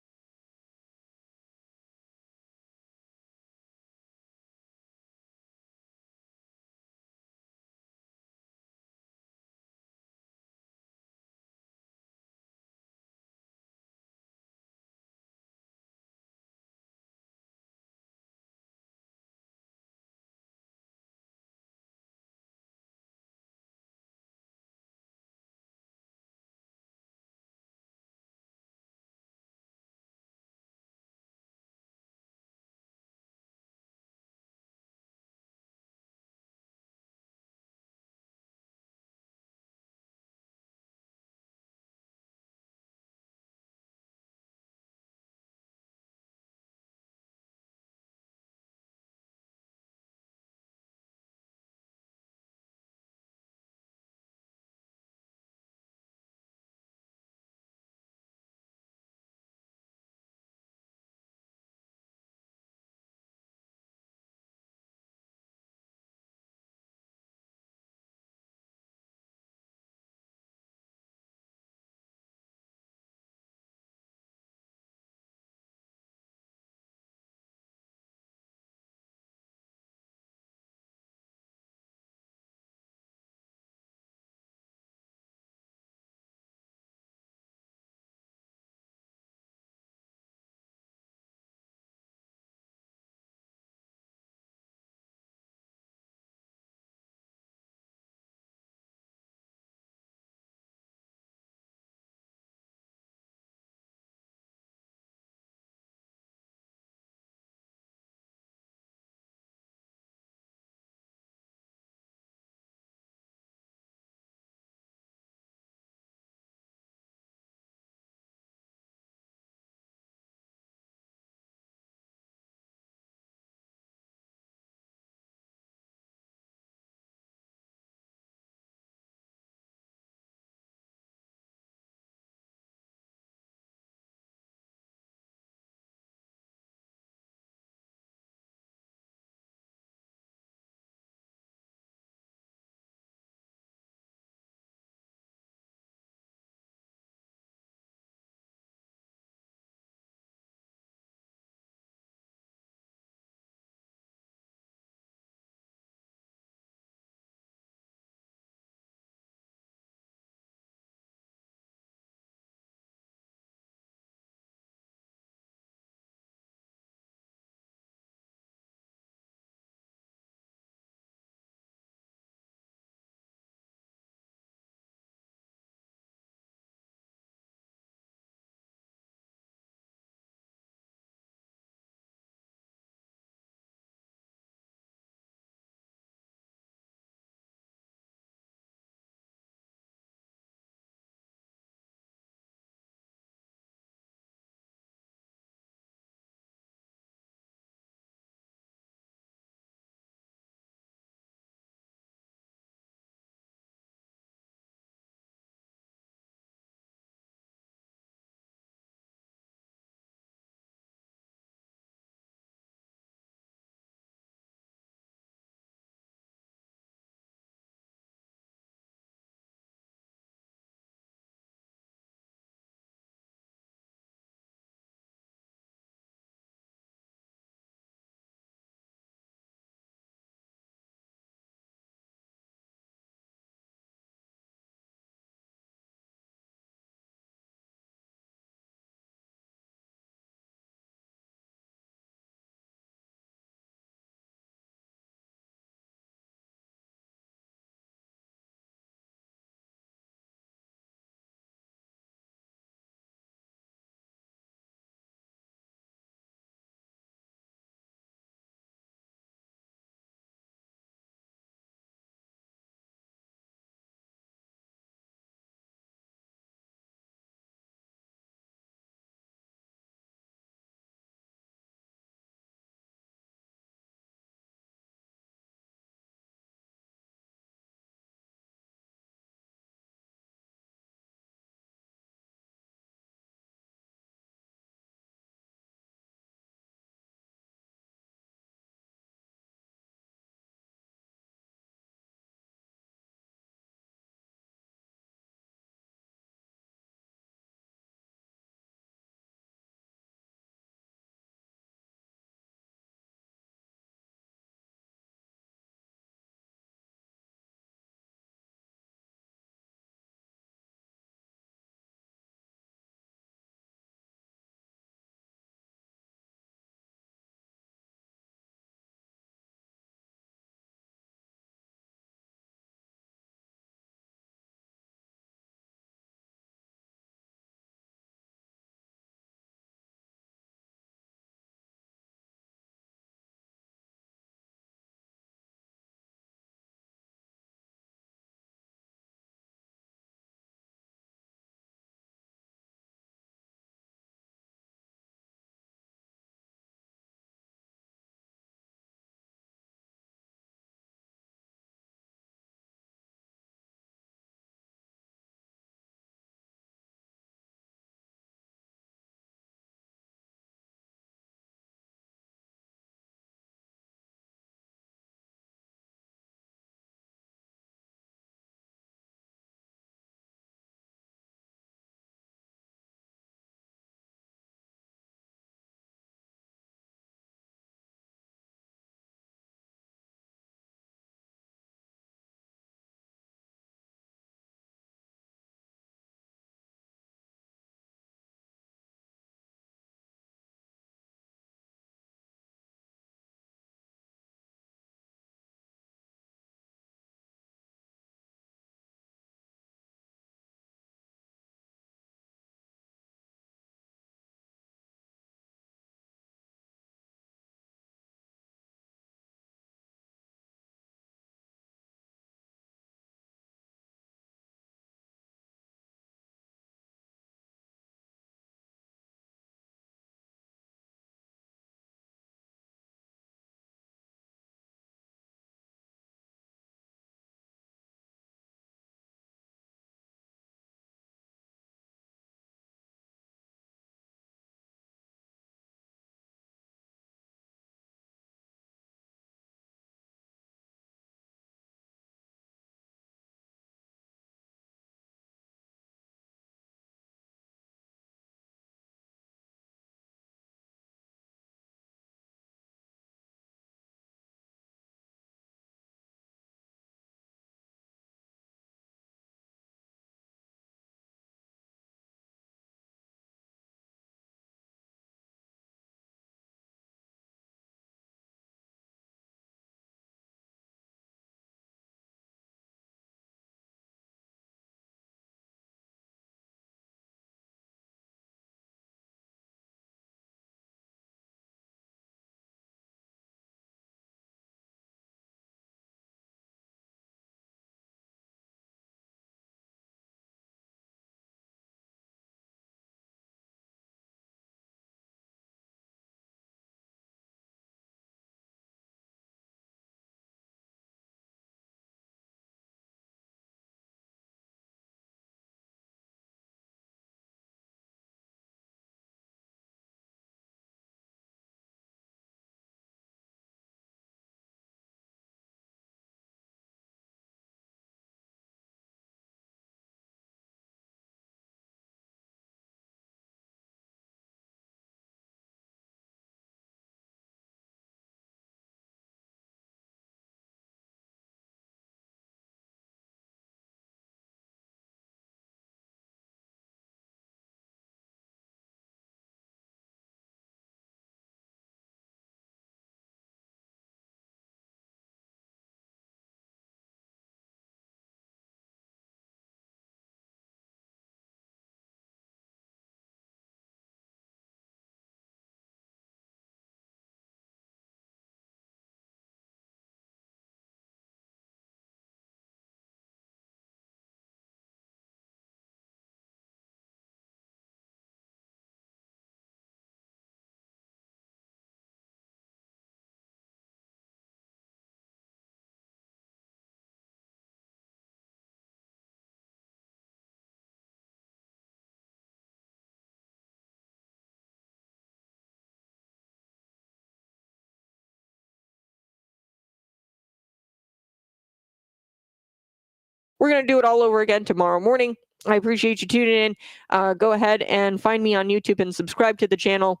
we're going to do it all over again tomorrow morning. I appreciate you tuning in. Go ahead and find me on YouTube and subscribe to the channel.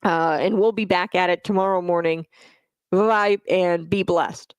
And we'll be back at it tomorrow morning. Bye and be blessed.